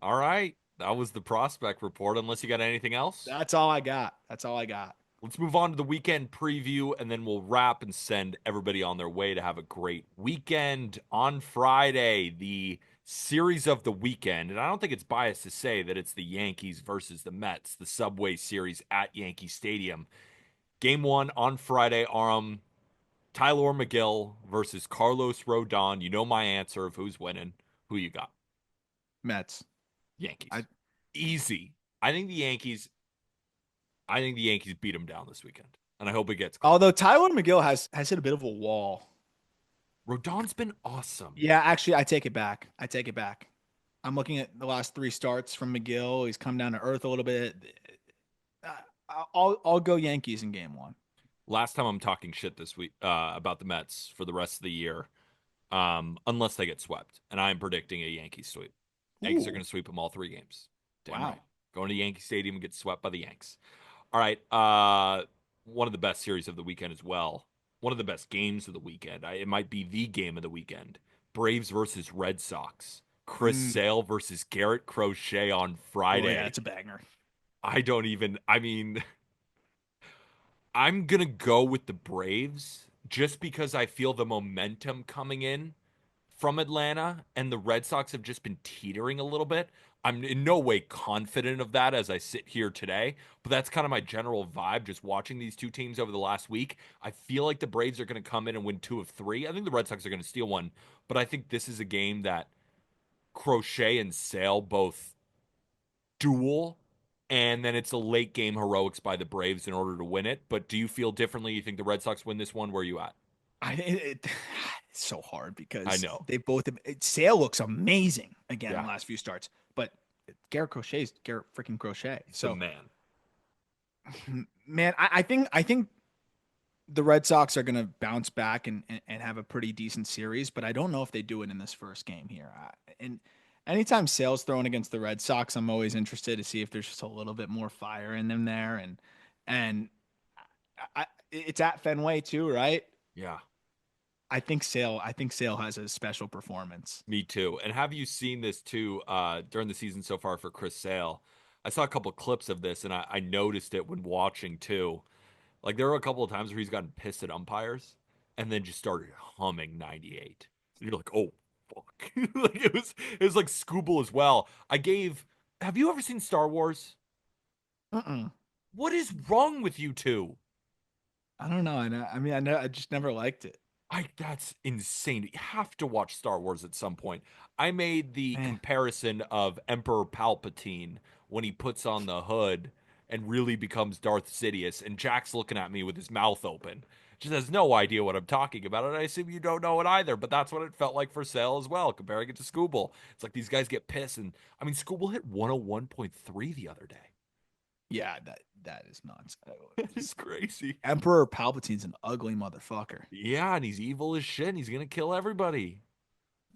All right. That was the prospect report, unless you got anything else. That's all I got. That's all I got. Let's move on to the weekend preview, and then we'll wrap and send everybody on their way to have a great weekend. On Friday, the series of the weekend, and I don't think it's biased to say that it's the Yankees versus the Mets, the Subway Series at Yankee Stadium. Game one on Friday, Tyler McGill versus Carlos Rodon. You know my answer of who's winning. Who you got? Mets. Yankees. I Easy. I think the Yankees I think the Yankees beat them down this weekend, and I hope it gets close. although Tyler McGill has hit a bit of a wall. Rodon's been awesome. Yeah, actually, I take it back. I take it back. I'm looking at the last 3 starts from McGill. He's come down to earth a little bit. I'll go Yankees in game one. Last time I'm talking shit this week about the Mets for the rest of the year, unless they get swept, and I am predicting a Yankees sweep. Yankees are going Ooh, to sweep them all 3 games. Damn wow. right. Going to Yankee Stadium and get swept by the Yanks. All right. One of the best series of the weekend as well. One of the best games of the weekend. It might be the game of the weekend. Braves versus Red Sox. Chris Mm. Sale versus Garrett Crochet on Oh yeah, Friday. it's a banger. I mean, I'm going to go with the Braves just because I feel the momentum coming in from Atlanta, and the Red Sox have just been teetering a little bit. I'm in no way confident of that as I sit here today, but that's kind of my general vibe just watching these two teams over the last week. I feel like the Braves are going to come in and win 2 of 3. I think the Red Sox are going to steal one, but I think this is a game that Crochet and Sale both duel, and then it's a late game heroics by the Braves in order to win it. But do you feel differently? You think the Red Sox win this one? Where are you at? It's so hard I because know. they both Sale looks amazing again in Yeah, the last few starts, but Garrett Crochet's Garrett freaking Crochet. he's the So man. man, I think the Red Sox are going to bounce back and have a pretty decent series, but I don't know if they do it in this first game here. And anytime Sale's thrown against the Red Sox, I'm always interested to see if there's just a little bit more fire in them there. And it's at Fenway too, right? Yeah. I think Sale has a special performance. Me too. And have you seen this too during the season so far for Chris Sale? I saw a couple clips of this and I noticed it when watching too. Like there were a couple of times where he's gotten pissed at umpires and then just started humming 98. And you're like, oh fuck. Like it was like Scooble as well. Have you ever seen Star Wars? Mm-mm. What is wrong with you two? I don't know. I just never liked it. That's insane. You have to watch Star Wars at some point. I made the Man, comparison of Emperor Palpatine when he puts on the hood and really becomes Darth Sidious, and Jack's looking at me with his mouth open. Just has no idea what I'm talking about, and I assume you don't know it either. But that's what it felt like for Sale as well, comparing it to Scooble. It's like these guys get pissed, and I mean, Scooble hit 101.3 the other day. yeah, that is nuts. It's crazy. Emperor Palpatine's an ugly motherfucker. Yeah, and he's evil as shit, and he's gonna kill everybody.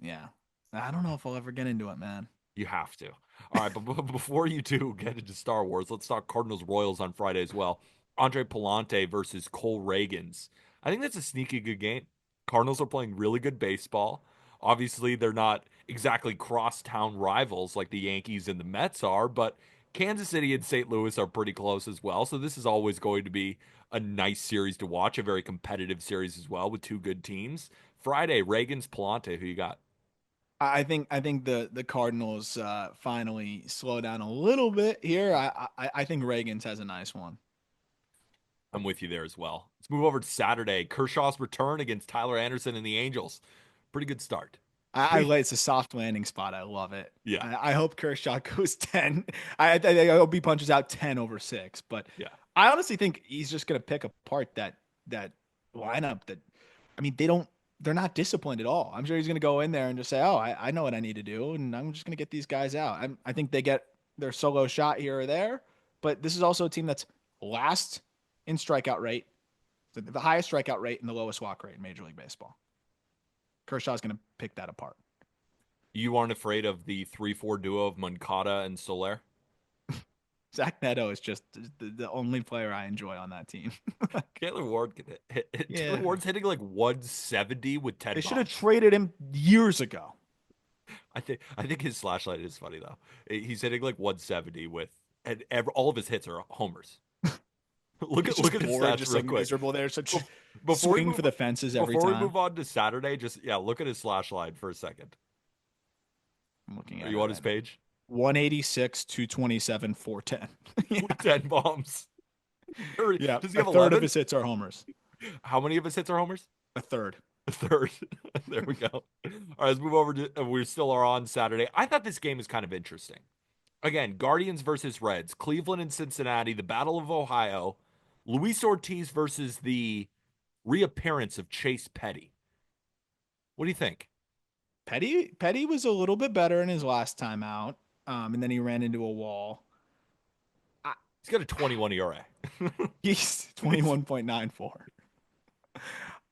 Yeah. I don't know if I'll ever get into it, man. You have to. All right, but before you two get into Star Wars, let's talk Cardinals Royals on Friday as well. Andre Palante versus Cole Reagans. I think that's a sneaky good game. Cardinals are playing really good baseball. Obviously, they're not exactly crosstown rivals like the Yankees and the Mets are, but Kansas City and St. Louis are pretty close as well. So this is always going to be a nice series to watch, a very competitive series as well with two good teams. Friday, Reagans Palante, who you got? I think the Cardinals finally slow down a little bit here. I think Reagan's has a nice one. I'm with you there as well. Let's move over to Saturday. Kershaw's return against Tyler Anderson and the Angels. Pretty good start. I like it's a soft landing spot. I love it. Yeah. I hope Kershaw goes 10. I hope he punches out 10 over 6. But Yeah. I honestly think he's just gonna pick apart that lineup that I mean they're not disciplined at all. I'm sure he's gonna go in there and just say, "Oh, I know what I need to do, and I'm just gonna get these guys out." I think they get their solo shot here or there, but this is also a team that's last in strikeout rate, the highest strikeout rate and the lowest walk rate in Major League Baseball. Kershaw's gonna pick that apart. You aren't afraid of the 3-4 duo of Moncada and Soler? Zach Neto is just the only player I enjoy on that team. Taylor Ward can hit. Yeah. Taylor Ward's hitting like 170 with 10 They should have bombs. traded him years ago. I think his flashlight is funny though. He's hitting like 170 with, and all of his hits are homers. look He's at just look at his bored, stats just real like quick. miserable there. Such Before we swing move, for the fences every before we time. move on to Saturday, just look at his slash line for a second. I'm looking Are at you it. on his page? 186, 227, 410. Yeah. With 10 bombs. Yeah. Does he A have third 11? of his hits are homers. How many of his hits are homers? A third. A third. There we go. All right, let's move over to. We still are on Saturday. I thought this game was kind of interesting. Again, Guardians versus Reds, Cleveland and Cincinnati, the Battle of Ohio, Luis Ortiz versus the reappearance of Chase Petty. What do you think? Petty was a little bit better in his last time out, and then he ran into a wall. He's got a 21 ERA. He's 21.94.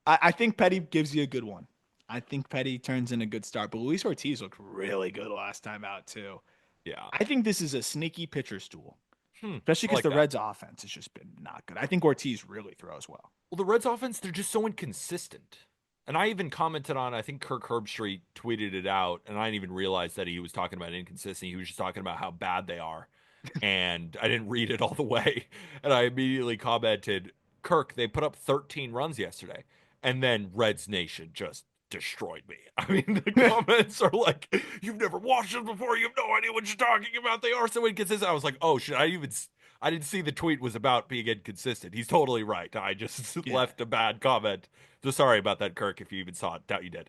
I think Petty gives you a good one. I think Petty turns in a good start, but Luis Ortiz looked really good last time out too. Yeah. I think this is a sneaky pitcher's duel, I especially because like the that. Reds' offense has just been not good. I think Ortiz really throws well. Well, the Reds offense, they're just so inconsistent. And I even commented on, I think Kirk Herbstreit tweeted it out, and I didn't even realize that he was talking about inconsistency. He was just talking about how bad they are. And I didn't read it all the way. And I immediately commented, Kirk, they put up 13 runs yesterday. And then Reds Nation just destroyed me. I mean, the comments are like, you've never watched them before. You have no idea what you're talking about. They are so inconsistent. I was like, oh, shit, I didn't see the tweet was about being inconsistent. He's totally right. I just left a bad comment. So sorry about that, Kirk, if you even saw it. Doubt you did.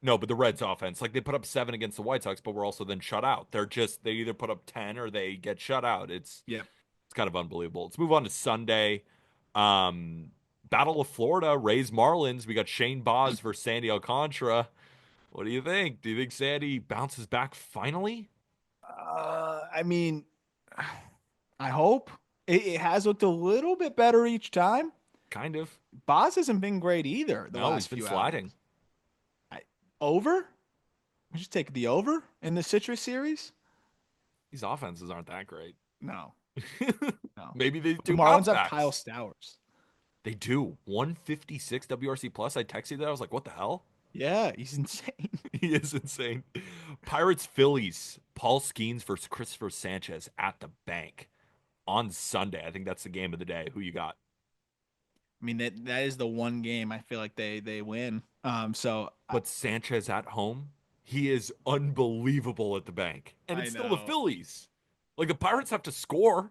No, but the Reds offense, like they put up 7 against the White Sox, but we're also then shut out. They either put up 10 or they get shut out. It's kind of unbelievable. Let's move on to Sunday. Battle of Florida, Rays Marlins. We got Shane Baz versus Sandy Alcantara. What do you think? Do you think Sandy bounces back finally? I mean, I hope it has looked a little bit better each time. Kind of. Boz hasn't been great either. No, he's been sliding. Over? We just take the over in the Citrus series? These offenses aren't that great. No. No. Maybe they do. The Marlins have outbacks. Kyle Stowers. They do. 156 WRC plus. I texted you that. I was like, what the hell? Yeah, he's insane. He is insane. Pirates Phillies. Paul Skeens versus Christopher Sanchez at the bank on Sunday. I think that's the game of the day. Who you got? I mean, that is the one game I feel like they win. But Sanchez at home, he is unbelievable at the bank. And it's still the Phillies. Like the Pirates have to score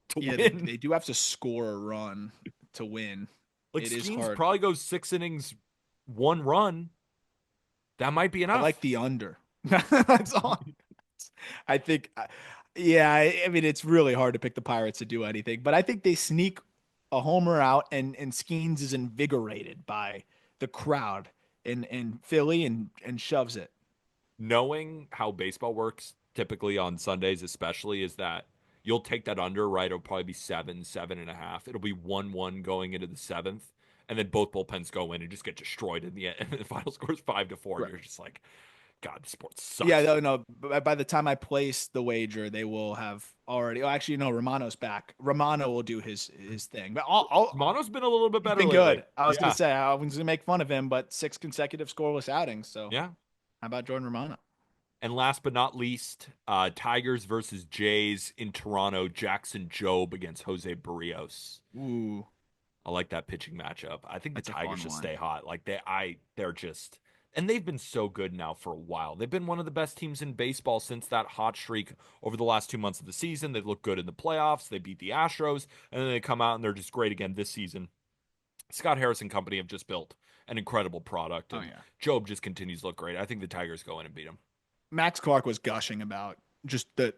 to win. They do have to score a run to win. Like it is Skeens hard. probably goes 6 innings, 1 run. That might be enough. I like the under. That's all. I think, I mean, it's really hard to pick the Pirates to do anything, but I think they sneak a homer out, and Skeens is invigorated by the crowd in Philly and shoves it. Knowing how baseball works typically on Sundays, especially, is that you'll take that under, right? It'll probably be 7.5. It'll be 1-1 going into the 7th. And then both bullpens go in and just get destroyed in the end. And the final score is 5-4. Right. And you're just like, God, the sport sucks. Yeah, no. By the time I place the wager, they will have already. Oh, actually, no. Romano's back. Romano will do his thing. But Romano's been a little bit better. Been lately. good. I was gonna say I was gonna make fun of him, but 6 consecutive scoreless outings. So yeah, how about Jordan Romano? And last but not least, Tigers versus Jays in Toronto. Jackson Jobe against Jose Barrios. Ooh, I like that pitching matchup. I think the Tigers should stay hot. Like they're just And they've been so good now for a while. They've been one of the best teams in baseball since that hot streak over the last 2 months of the season. They look good in the playoffs. They beat the Astros, and then they come out and they're just great again this season. Scott Harris and company have just built an incredible product, Oh and yeah. Job just continues to look great. I think the Tigers go in and beat him. Max Clark was gushing about just the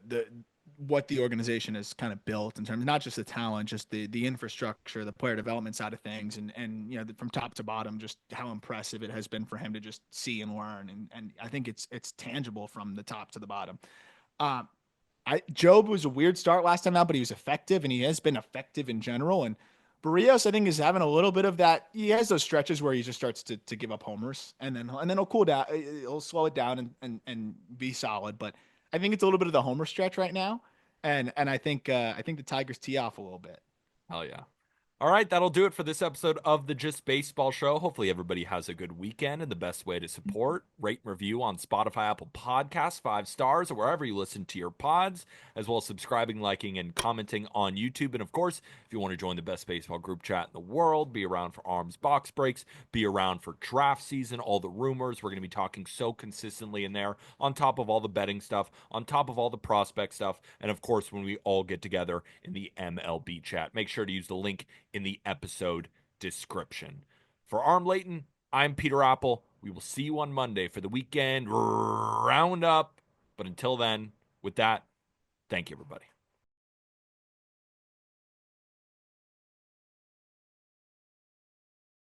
what the organization has kind of built in terms of not just the talent, just the infrastructure, the player development side of things, and from top to bottom, just how impressive it has been for him to just see and learn, and I think it's tangible from the top to the bottom. Um, I Job was a weird start last time out, but he was effective, and he has been effective in general. And Barrios, I think, is having a little bit of that. He has those stretches where he just starts to give up homers, and then he'll cool down. He'll slow it down and be solid. But I think it's a little bit of the homer stretch right now, and I think the Tigers tee off a little bit. Hell yeah. All right, that'll do it for this episode of the Just Baseball Show. Hopefully, everybody has a good weekend. And the best way to support, rate and review on Spotify, Apple Podcasts, 5 stars, or wherever you listen to your pods, as well as subscribing, liking, and commenting on YouTube. And of course, if you want to join the best baseball group chat in the world, be around for Arms Box Breaks, be around for draft season, all the rumors. We're going to be talking so consistently in there, on top of all the betting stuff, on top of all the prospect stuff, and of course, when we all get together in the MLB chat. Make sure to use the link in the episode description. For Arm Layton, I'm Peter Apple. We will see you on Monday for the weekend roundup. But until then, with that, thank you, everybody.